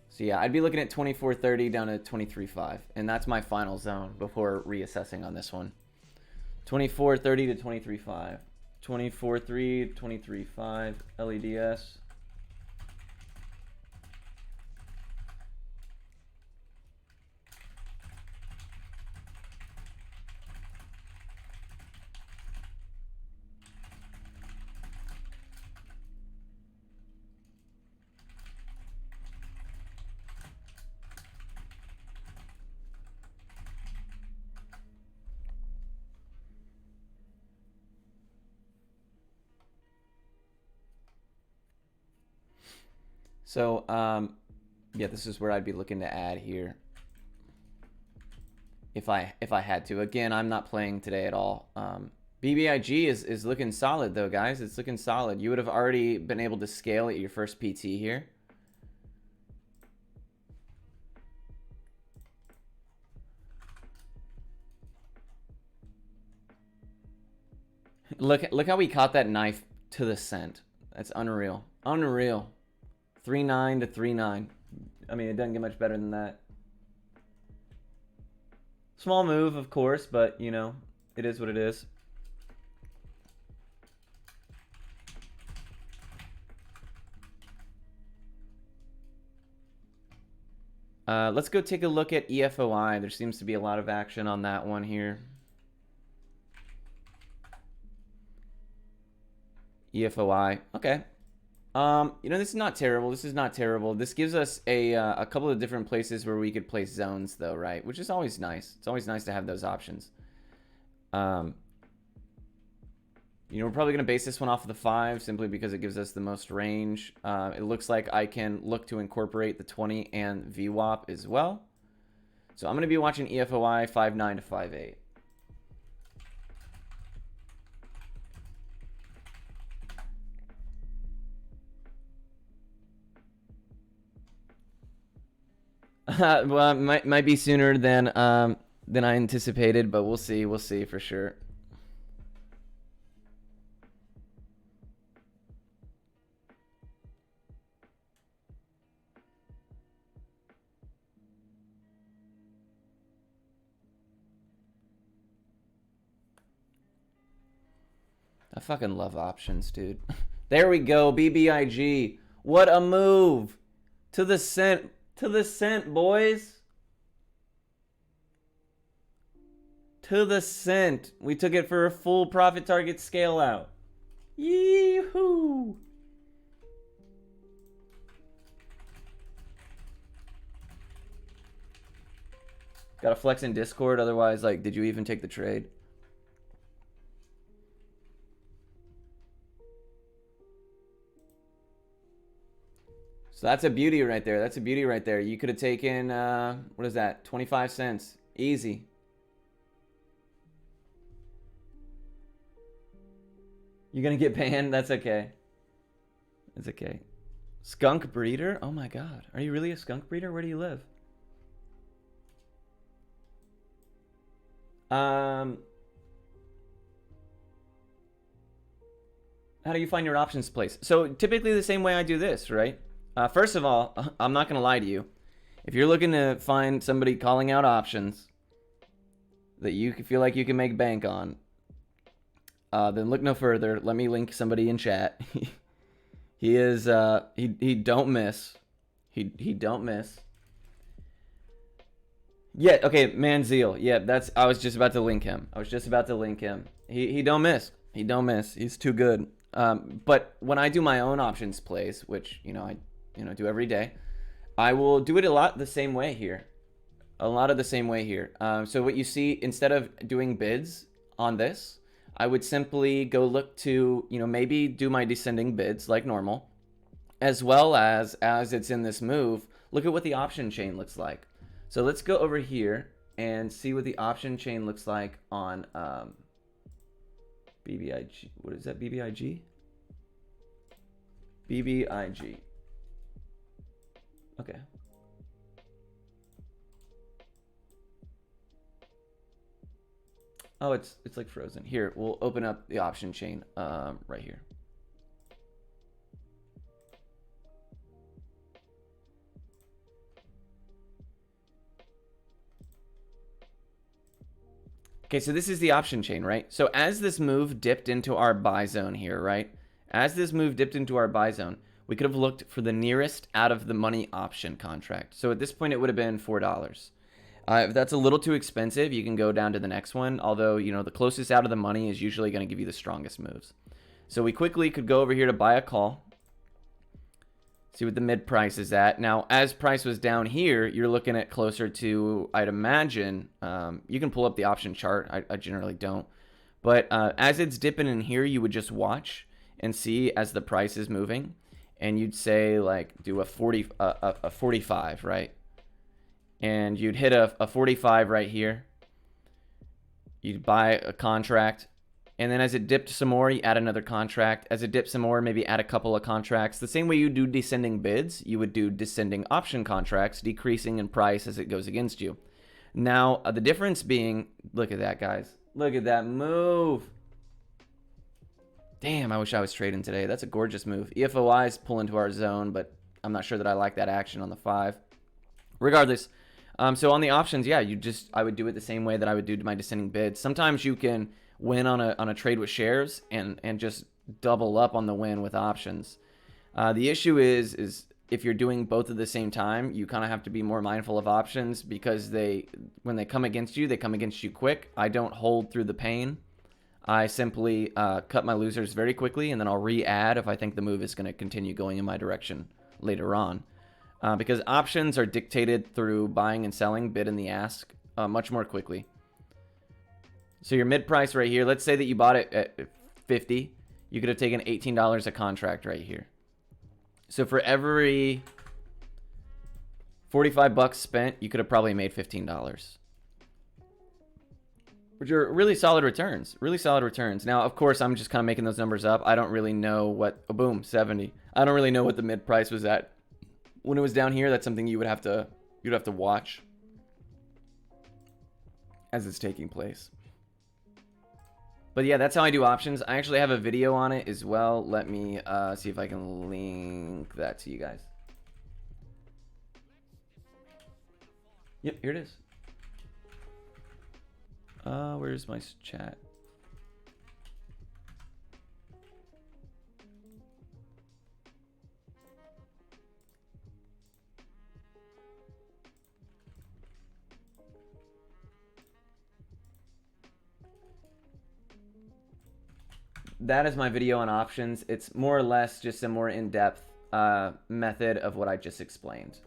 So yeah, I'd be looking at 24.30 down to 23.5. And that's my final zone before reassessing on this one. 24.30 to 23.5. 24.3, 23.5, LEDS. So, yeah, this is where I'd be looking to add here. If I had to. Again, I'm not playing today at all. BBIG is looking solid, though, guys. It's looking solid. You would have already been able to scale at your first PT here. Look how we caught that knife to the cent. That's unreal. Unreal. 3.9 to 3.9. I mean, it doesn't get much better than that. Small move, of course, but, you know, it is what it is. Let's go take a look at EFOI. There seems to be a lot of action on that one here. EFOI. Okay. You know, this is not terrible. This is not terrible. This gives us a couple of different places where we could place zones, though, right? Which is always nice. It's always nice to have those options. You know, we're probably going to base this one off of the 5 simply because it gives us the most range. It looks like I can look to incorporate the 20 and VWAP as well. So I'm going to be watching EFOI 5.9 to 5.8. Well, might be sooner than I anticipated, but we'll see. We'll see for sure. I fucking love options, dude. There we go, BBIG. What a move. To the cent. To the cent, boys. To the cent. We took it for a full profit target scale out. Yee-hoo. Gotta flex in Discord, otherwise, like, did you even take the trade? So that's a beauty right there. That's a beauty right there. You could have taken, what is that? 25 cents. Easy. You're going to get banned? That's okay. It's okay. Skunk breeder? Oh my god. Are you really a skunk breeder? Where do you live? How do you find your options place? So typically the same way I do this, right? First of all, I'm not going to lie to you. If you're looking to find somebody calling out options that you feel like you can make bank on, then look no further. Let me link somebody in chat. He is he don't miss. He don't miss. Yeah, okay, Manziel. Yeah, that's I was just about to link him. He don't miss. He don't miss. He's too good. But when I do my own options plays, which I do every day, I will do it a lot the same way here. A lot of the same way here. So what you see, instead of doing bids on this, I would simply go look to, maybe do my descending bids like normal, as well as it's in this move, look at what the option chain looks like. So let's go over here and see what the option chain looks like on BBIG. What is that, BBIG? BBIG. Okay. Oh, it's like frozen. Here, we'll open up the option chain right here. Okay, so this is the option chain, right? So as this move dipped into our buy zone here, right? As this move dipped into our buy zone, we could have looked for the nearest out of the money option contract. So at this point, it would have been $4. If that's a little too expensive, you can go down to the next one. Although, the closest out of the money is usually going to give you the strongest moves. So we quickly could go over here to buy a call. See what the mid price is at. Now, as price was down here, you're looking at closer to, I'd imagine, you can pull up the option chart. I generally don't. But as it's dipping in here, you would just watch and see as the price is moving. And you'd say, like, do a 45, right? And you'd hit a 45 right here. You'd buy a contract. And then as it dipped some more, you add another contract. As it dipped some more, maybe add a couple of contracts. The same way you do descending bids, you would do descending option contracts, decreasing in price as it goes against you. Now, the difference being, look at that, guys. Look at that move. Damn, I wish I was trading today. That's a gorgeous move. EFOI is pull into our zone, but I'm not sure that I like that action on the 5. Regardless, so on the options, yeah, I would do it the same way that I would do my descending bids. Sometimes you can win on a trade with shares and just double up on the win with options. The issue is if you're doing both at the same time, you kind of have to be more mindful of options because when they come against you, they come against you quick. I don't hold through the pain. I simply cut my losers very quickly, and then I'll re-add if I think the move is going to continue going in my direction later on. Because options are dictated through buying and selling, bid and the ask, much more quickly. So your mid price right here, let's say that you bought it at 50, you could have taken $18 a contract right here. So for every 45 bucks spent, you could have probably made $15. Which are really solid returns. Really solid returns. Now, of course, I'm just kind of making those numbers up. I don't really know what... Oh, boom, 70. I don't really know what the mid price was at. When it was down here, that's something you'd have to watch as it's taking place. But yeah, that's how I do options. I actually have a video on it as well. Let me see if I can link that to you guys. Yep, here it is. Where's my chat? That is my video on options. It's more or less just a more in-depth method of what I just explained.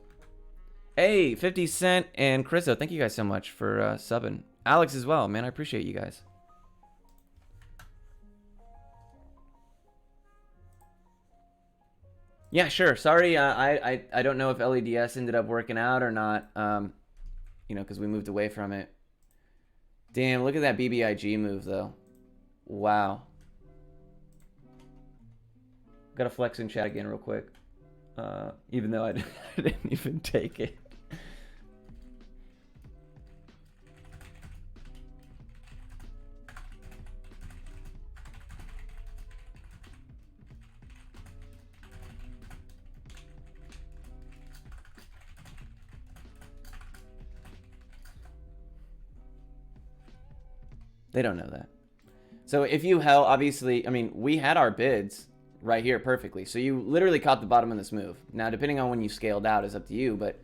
Hey, 50 Cent and Chriso, thank you guys so much for subbing. Alex as well, man, I appreciate you guys. Yeah, sure. Sorry, I don't know if LEDS ended up working out or not, because we moved away from it. Damn, look at that BBIG move, though. Wow. Gotta flex in chat again real quick. Even though I didn't even take it. They don't know that. So if you held, obviously, I mean, we had our bids, right here perfectly. So you literally caught the bottom of this move. Now, depending on when you scaled out is up to you, but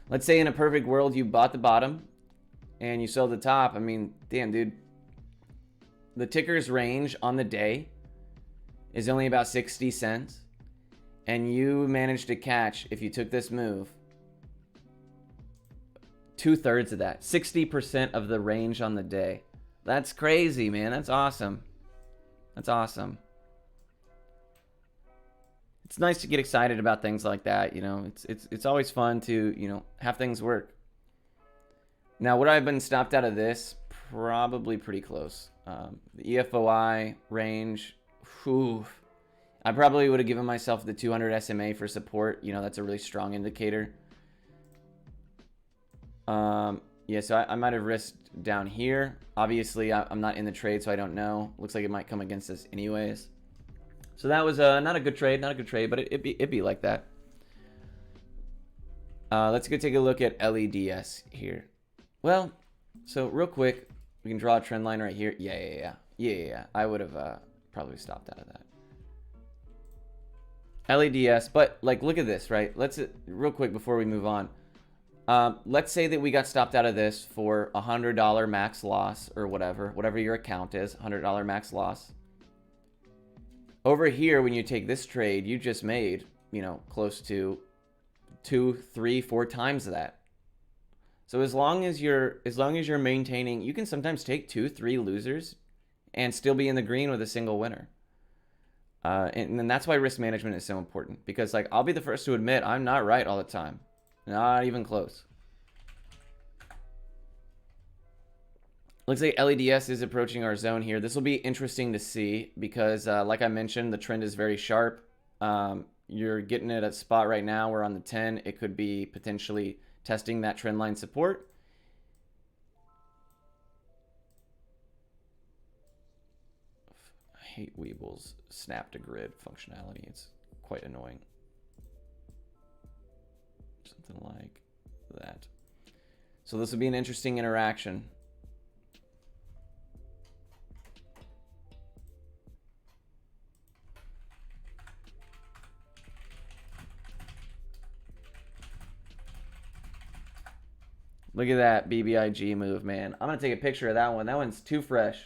let's say in a perfect world you bought the bottom and you sold the top. I mean, damn, dude. The ticker's range on the day is only about 60 cents. And you managed to catch, if you took this move, 2/3 of that. 60% of the range on the day. That's crazy, man. That's awesome. That's awesome. It's nice to get excited about things like that, you know. It's always fun to, you know, have things work. Now, would I have been stopped out of this? Probably pretty close. The EFOI range, whew, I probably would have given myself the 200 SMA for support. You know, that's a really strong indicator. Yeah, so I might have risked down here. Obviously, I'm not in the trade, so I don't know. Looks like it might come against us anyways. So that was not a good trade, but it'd be like that. Let's go take a look at LEDS here. Well, so real quick, we can draw a trend line right here. Yeah. I would have probably stopped out of that. LEDS, but like, look at this, right? Let's real quick before we move on. Let's say that we got stopped out of this for $100 max loss or whatever your account is, $100 max loss. Over here, when you take this trade, you just made, you know, close to 2, 3, 4 times that. So as long as you're maintaining, you can sometimes take 2, 3 losers and still be in the green with a single winner. And then that's why risk management is so important, because like, I'll be the first to admit I'm not right all the time. Not even close. Looks like LEDS is approaching our zone here. This will be interesting to see because, like I mentioned, the trend is very sharp. You're getting it at spot right now. We're on the 10. It could be potentially testing that trend line support. I hate Weeble's snap to grid functionality. It's quite annoying. Something like that. So this will be an interesting interaction. Look at that BBIG move, man. I'm going to take a picture of that one. That one's too fresh.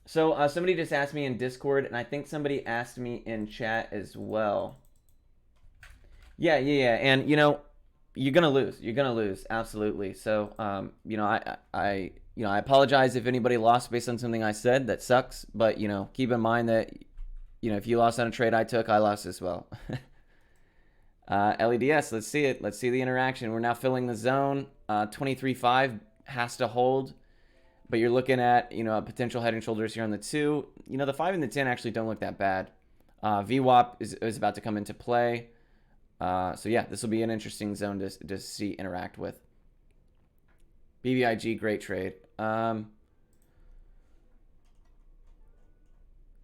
So somebody just asked me in Discord, and I think somebody asked me in chat as well. Yeah. And you know, you're gonna lose, absolutely. So you know, I apologize if anybody lost based on something I said. That sucks, but you know, keep in mind that, you know, if you lost on a trade I took, I lost as well. LEDS, let's see it. Let's see the interaction. We're now filling the zone. 23.5 has to hold. But you're looking at, you know, a potential head and shoulders here on the 2. You know, the 5 and the 10 actually don't look that bad. VWAP is about to come into play. So yeah, this will be an interesting zone to see interact with. BBIG, great trade. Yeah,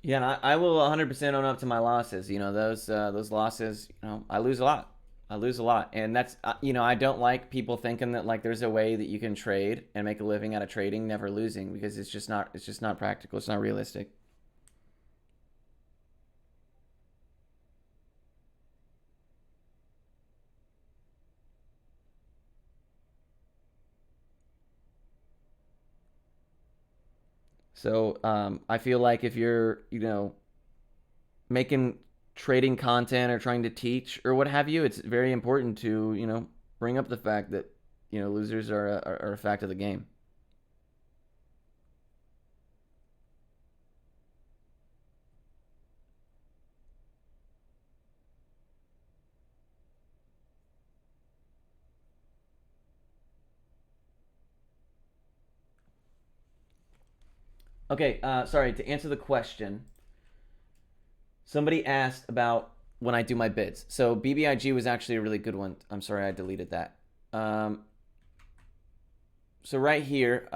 and I will 100% own up to my losses. You know, those losses, you know, I lose a lot. And that's, you know, I don't like people thinking that like there's a way that you can trade and make a living out of trading never losing, because it's just not practical. It's not realistic. So I feel like if you're, you know, making trading content or trying to teach or what have you, it's very important to, you know, bring up the fact that, you know, losers are a fact of the game. Okay, sorry, to answer the question, somebody asked about when I do my bids. So BBIG was actually a really good one. I'm sorry I deleted that. So right here,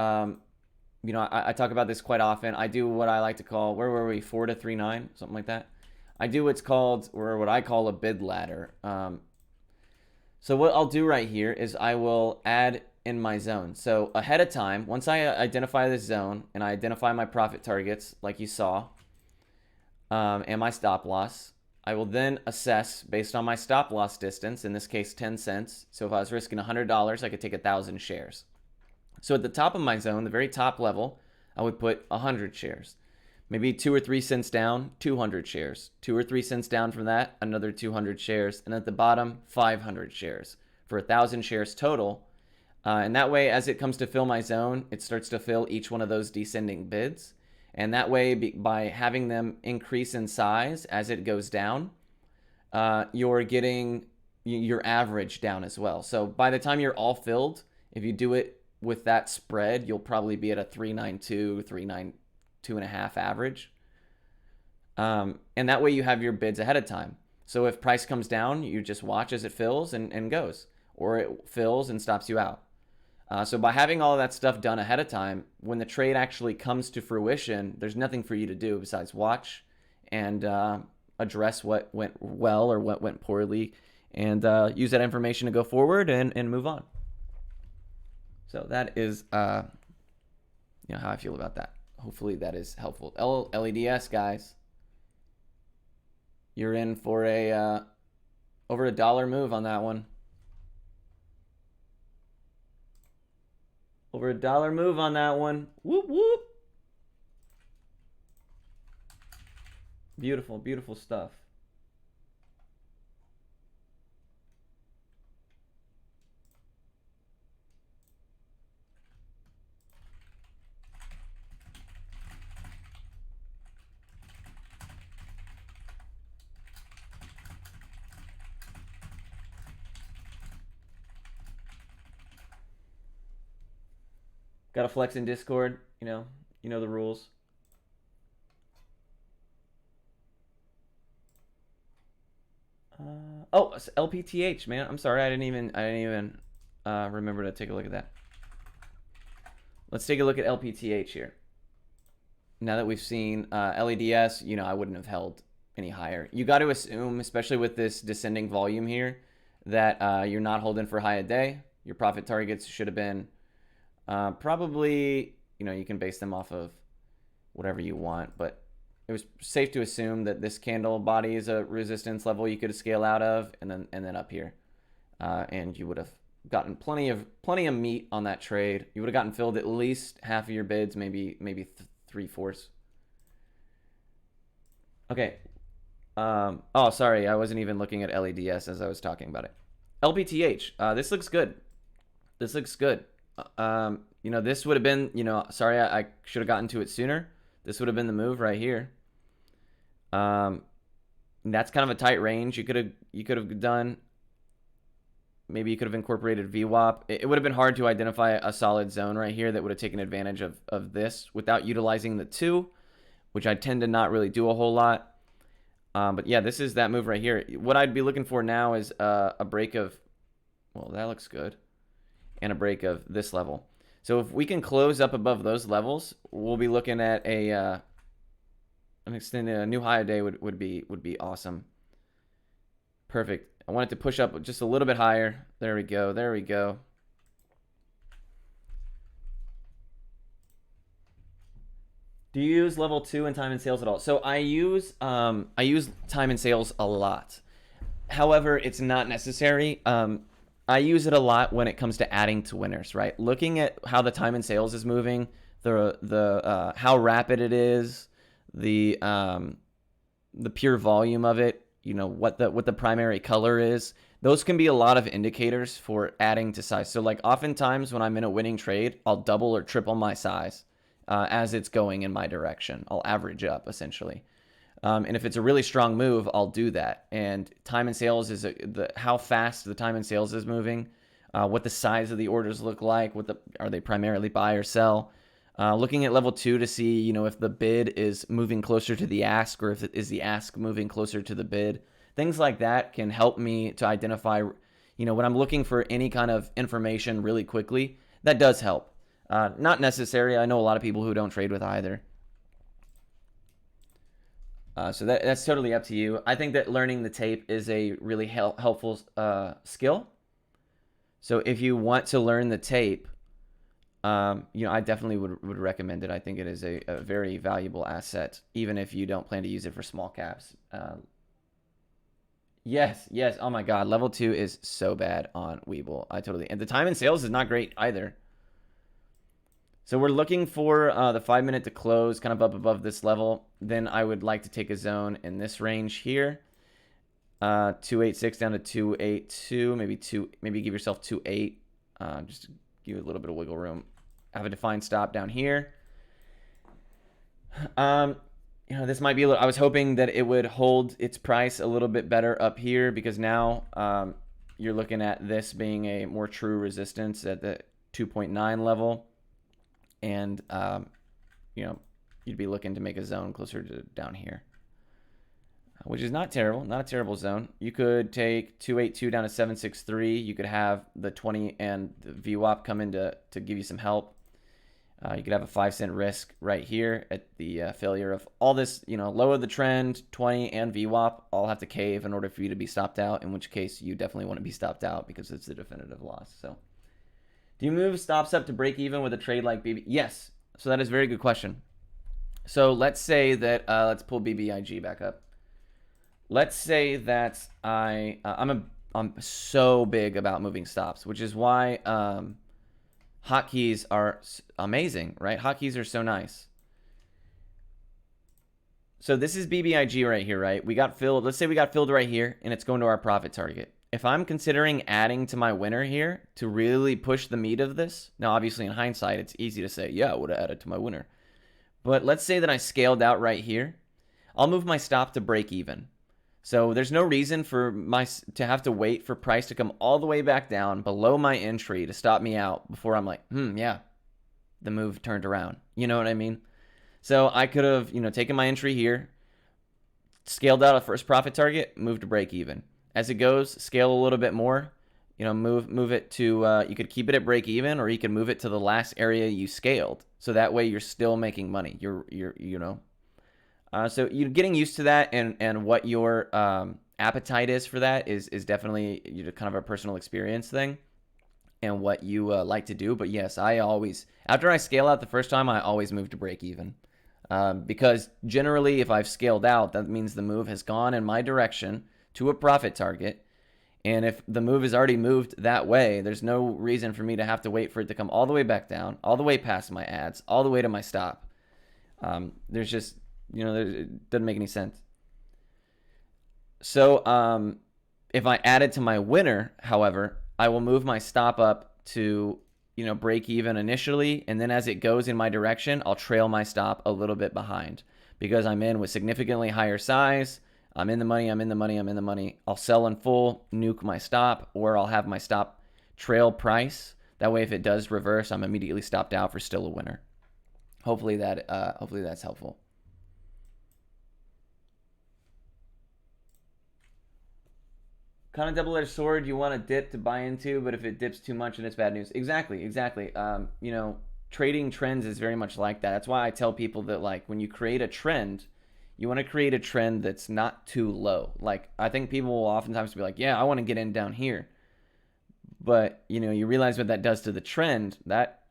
you know, I talk about this quite often. I do what I like to call, where were we, 4 to 3-9, something like that. I do what's called, or what I call a bid ladder. So what I'll do right here is I will add in my zone. So ahead of time, once I identify this zone and I identify my profit targets, like you saw, and my stop loss, I will then assess based on my stop loss distance, in this case 10 cents. So if I was risking $100, I could take 1,000 shares. So at the top of my zone, the very top level, I would put 100 shares. Maybe 2 or 3 cents down, 200 shares. 2 or 3 cents down from that, another 200 shares. And at the bottom, 500 shares for 1,000 shares total. And that way, as it comes to fill my zone, it starts to fill each one of those descending bids. And that way, by having them increase in size as it goes down, you're getting your average down as well. So by the time you're all filled, if you do it with that spread, you'll probably be at a 392, 392.5 average. And that way you have your bids ahead of time. So if price comes down, you just watch as it fills and goes, or it fills and stops you out. So by having all of that stuff done ahead of time, when the trade actually comes to fruition, there's nothing for you to do besides watch and address what went well or what went poorly, and use that information to go forward and move on. So that is how I feel about that. Hopefully that is helpful. LEDS, guys, you're in for a over $1 move on that one. Over $1 move on that one. Whoop, whoop. Beautiful, beautiful stuff. Got to flex in Discord, you know the rules. Oh, LPTH, man. I'm sorry, I didn't even remember to take a look at that. Let's take a look at LPTH here. Now that we've seen LEDS, I wouldn't have held any higher. You got to assume, especially with this descending volume here, that you're not holding for high a day. Your profit targets should have been probably, you can base them off of whatever you want, but it was safe to assume that this candle body is a resistance level you could scale out of, and then up here, and you would have gotten plenty of meat on that trade. You would have gotten filled at least half of your bids, maybe 3/4. Okay. Oh, sorry, I wasn't even looking at LEDS as I was talking about it. LPTH. This looks good. This looks good. This would have been, sorry, I should have gotten to it sooner. This would have been the move right here. That's kind of a tight range. You could have done. Maybe you could have incorporated VWAP. It would have been hard to identify a solid zone right here that would have taken advantage of this without utilizing the 2, which I tend to not really do a whole lot. But yeah, this is that move right here. What I'd be looking for now is a break of, well, that looks good, and a break of this level. So if we can close up above those levels, we'll be looking at an extended a new high a day would be awesome. Perfect. I want it to push up just a little bit higher. There we go. There we go. Do you use level 2 in time and sales at all? So I use time and sales a lot. However, it's not necessary. I use it a lot when it comes to adding to winners, right? Looking at how the time and sales is moving, the how rapid it is, the pure volume of it, what the primary color is. Those can be a lot of indicators for adding to size. So like oftentimes when I'm in a winning trade, I'll double or triple my size as it's going in my direction. I'll average up essentially. And if it's a really strong move, I'll do that. And time and sales is how fast the time and sales is moving, what the size of the orders look like, are they primarily buy or sell. Looking at level 2 to see, if the bid is moving closer to the ask, or if it is the ask moving closer to the bid. Things like that can help me to identify, when I'm looking for any kind of information really quickly. That does help. Not necessary. I know a lot of people who don't trade with either. So that's totally up to you. I think that learning the tape is a really helpful skill. So if you want to learn the tape, I definitely would recommend it. I think it is a very valuable asset, even if you don't plan to use it for small caps. Yes. Oh my God, level 2 is so bad on Webull. And the time in sales is not great either. So we're looking for the 5 minute to close, kind of up above this level. Then I would like to take a zone in this range here. 286 down to 282, maybe give yourself 28. Just to give it a little bit of wiggle room. Have a defined stop down here. This might be a little, I was hoping that it would hold its price a little bit better up here, because now you're looking at this being a more true resistance at the 2.9 level. And, you'd be looking to make a zone closer to down here, which is not terrible, not a terrible zone. You could take 282 down to 763. You could have the 20 and the VWAP come in to give you some help. You could have a 5-cent risk right here at the failure of all this, low of the trend, 20 and VWAP all have to cave in order for you to be stopped out, in which case you definitely want to be stopped out because it's a definitive loss. So do you move stops up to break even with a trade like BB? Yes. So that is a very good question. So let's say that, let's pull BBIG back up. Let's say that I'm so big about moving stops, which is why hotkeys are amazing, right? Hotkeys are so nice. So this is BBIG right here, right? We got filled. Let's say we got filled right here, and it's going to our profit target. If I'm considering adding to my winner here to really push the meat of this, now obviously in hindsight, it's easy to say, yeah, I would have added to my winner. But let's say that I scaled out right here. I'll move my stop to break even. So there's no reason for to have to wait for price to come all the way back down below my entry to stop me out before I'm like, yeah, the move turned around. You know what I mean? So I could have, taken my entry here, scaled out a first profit target, moved to break even. As it goes, scale a little bit more, move it to, you could keep it at break even, or you can move it to the last area you scaled. So that way you're still making money. So you're getting used to that, and what your appetite is for that is definitely kind of a personal experience thing, and what you like to do. But yes, I always, after I scale out the first time, I always move to break even, because generally if I've scaled out, that means the move has gone in my direction to a profit target. And if the move has already moved that way, there's no reason for me to have to wait for it to come all the way back down, all the way past my ads, all the way to my stop. There's just, it doesn't make any sense. So if I add it to my winner, however, I will move my stop up to, break even initially. And then as it goes in my direction, I'll trail my stop a little bit behind, because I'm in with significantly higher size. I'm in the money. I'll sell in full, nuke my stop, or I'll have my stop trail price. That way, if it does reverse, I'm immediately stopped out for still a winner. Hopefully that's helpful. Kind of double-edged sword. You want to dip to buy into, but if it dips too much, then it's bad news. Exactly. Trading trends is very much like that. That's why I tell people that, like, when you create a trend, you want to create a trend that's not too low. Like, I think people will oftentimes be like, yeah, I want to get in down here. But, you realize what that does to the trend. That,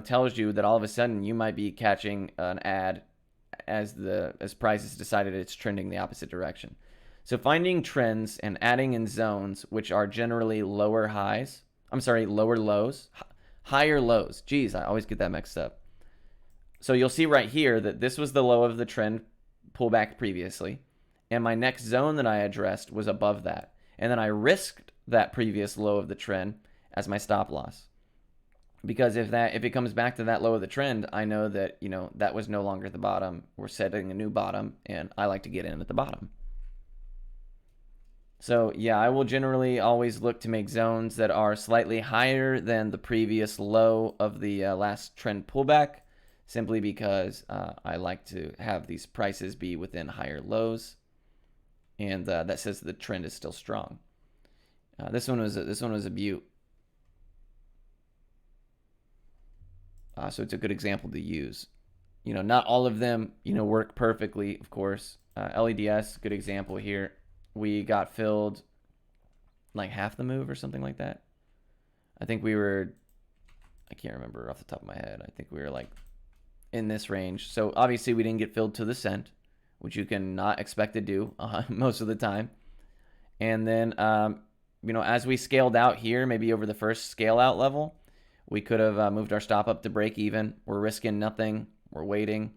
tells you that all of a sudden you might be catching an ad as price has decided it's trending the opposite direction. So finding trends and adding in zones, which are generally lower lows, higher lows. Geez, I always get that mixed up. So you'll see right here that this was the low of the trend pullback previously, and my next zone that I addressed was above that, and then I risked that previous low of the trend as my stop loss, because if it comes back to that low of the trend, I know that that was no longer the bottom. We're setting a new bottom, and I like to get in at the bottom. So yeah, I will generally always look to make zones that are slightly higher than the previous low of the last trend pullback, simply because I like to have these prices be within higher lows, and that says the trend is still strong. This one was a beaut. So it's a good example to use. Not all of them, work perfectly, of course. LEDS, good example here. We got filled like half the move or something like that. I think we were, I can't remember off the top of my head. I think we were like in this range. So obviously we didn't get filled to the cent, which you can not expect to do most of the time. And then, as we scaled out here, maybe over the first scale out level, we could have moved our stop up to break even. We're risking nothing. We're waiting.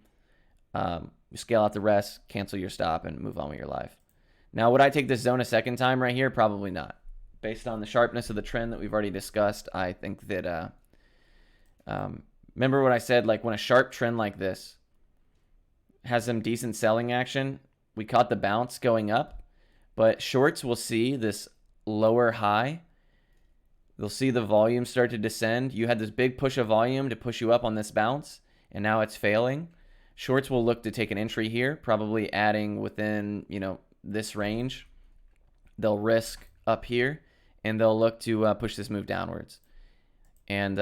You scale out the rest, cancel your stop, and move on with your life. Now, would I take this zone a second time right here? Probably not. Based on the sharpness of the trend that we've already discussed, I think that, remember what I said, like when a sharp trend like this has some decent selling action, we caught the bounce going up, but shorts will see this lower high. They'll see the volume start to descend. You had this big push of volume to push you up on this bounce, and now it's failing. Shorts will look to take an entry here, probably adding within, this range. They'll risk up here, and they'll look to push this move downwards. And,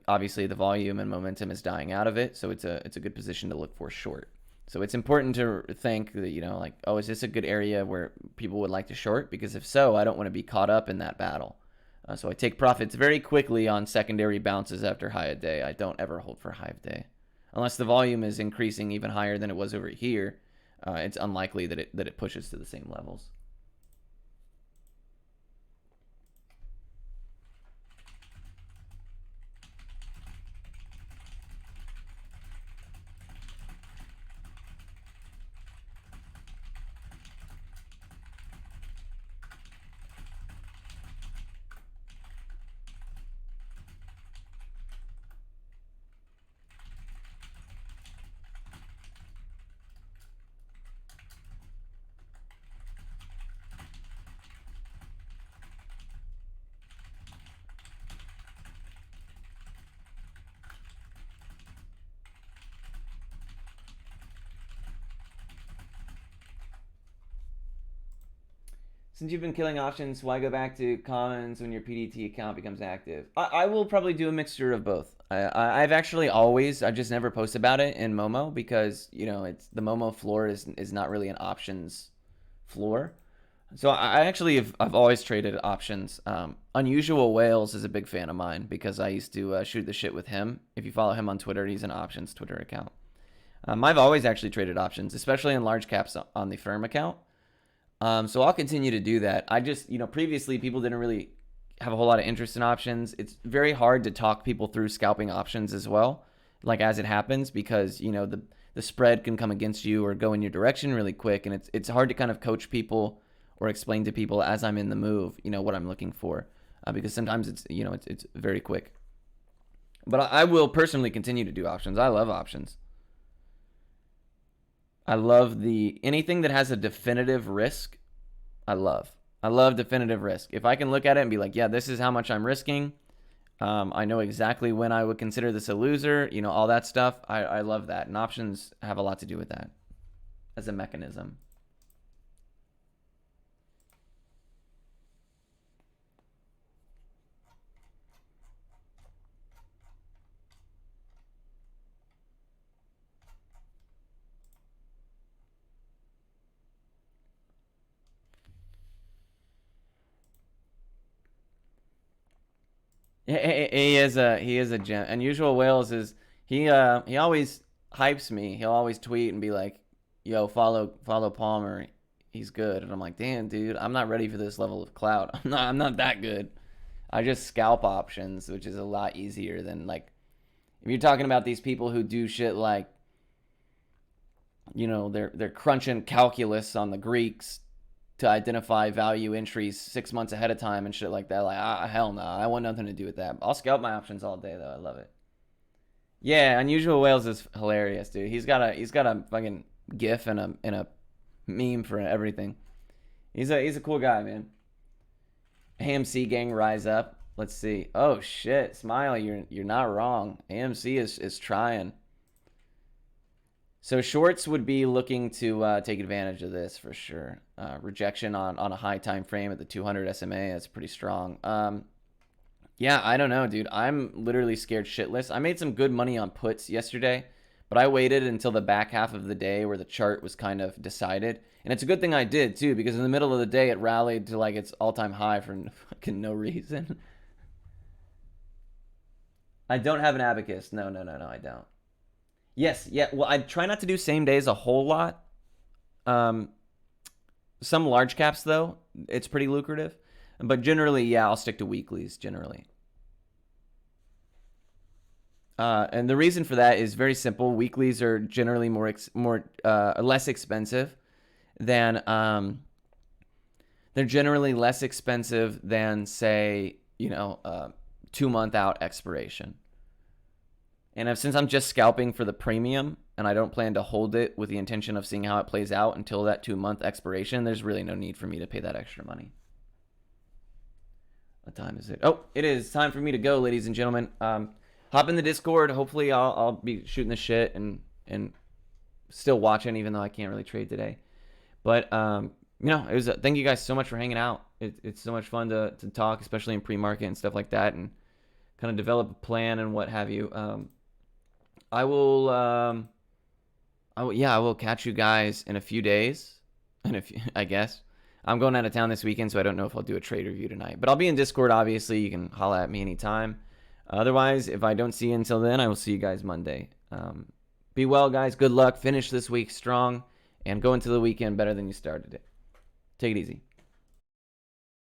obviously the volume and momentum is dying out of it, so it's a good position to look for short. So it's important to think that, oh, is this a good area where people would like to short? Because if so, I don't want to be caught up in that battle. So I take profits very quickly on secondary bounces after high of day. I don't ever hold for high of day. Unless the volume is increasing even higher than it was over here, it's unlikely that it pushes to the same levels. Since you've been killing options, why go back to commons when your PDT account becomes active? I will probably do a mixture of both. I've actually I just never post about it in Momo because, it's the Momo floor is not really an options floor. So I've always traded options. Unusual Whales is a big fan of mine because I used to shoot the shit with him. If you follow him on Twitter, he's an options Twitter account. I've always actually traded options, especially in large caps on the firm account. So I'll continue to do that. I just, previously people didn't really have a whole lot of interest in options. It's very hard to talk people through scalping options as well, like as it happens, because, the spread can come against you or go in your direction really quick. And it's hard to kind of coach people or explain to people as I'm in the move, what I'm looking for, because sometimes it's very quick. But I will personally continue to do options. I love options. I love anything that has a definitive risk. I love definitive risk. If I can look at it and be like, yeah, this is how much I'm risking. I know exactly when I would consider this a loser, all that stuff. I love that. And options have a lot to do with that as a mechanism. He is a gem. Unusual Whales is he always hypes me. He'll always tweet and be like, "Yo, follow Palmer. He's good." And I'm like, "Damn, dude, I'm not ready for this level of clout. I'm not that good. I just scalp options, which is a lot easier than like if you're talking about these people who do shit like they're crunching calculus on the Greeks to identify value entries 6 months ahead of time and shit like that. Like, hell no, I want nothing to do with that. I'll scalp my options all day though. I love it. Yeah, Unusual Whales is hilarious, dude. He's got a fucking gif and a meme for everything. He's a cool guy, man. AMC gang rise up. Let's see. Oh shit, Smile, you're not wrong. AMC is trying. So shorts would be looking to take advantage of this for sure. Rejection on a high time frame at the 200 SMA. That's pretty strong. Yeah, I don't know, dude. I'm literally scared shitless. I made some good money on puts yesterday, but I waited until the back half of the day where the chart was kind of decided. And it's a good thing I did too, because in the middle of the day it rallied to like its all-time high for fucking no reason. I don't have an abacus. No, I don't. Yes, yeah. Well, I try not to do same days a whole lot. Um, some large caps though, it's pretty lucrative. But generally, yeah, I'll stick to weeklies generally. And the reason for that is very simple. Weeklies are generally less expensive than they're generally less expensive than say 2 month out expiration. And since I'm just scalping for the premium and I don't plan to hold it with the intention of seeing how it plays out until that 2 month expiration, there's really no need for me to pay that extra money. What time is it? Oh, it is time for me to go, ladies and gentlemen. Hop in the Discord. Hopefully, I'll be shooting the shit and still watching, even though I can't really trade today. But it was. Thank you guys so much for hanging out. It's so much fun to talk, especially in pre-market and stuff like that, and kind of develop a plan and what have you. I will catch you guys in a few days, I guess. I'm going out of town this weekend, so I don't know if I'll do a trade review tonight. But I'll be in Discord, obviously. You can holla at me anytime. Otherwise, if I don't see you until then, I will see you guys Monday. Be well, guys. Good luck. Finish this week strong and go into the weekend better than you started it. Take it easy.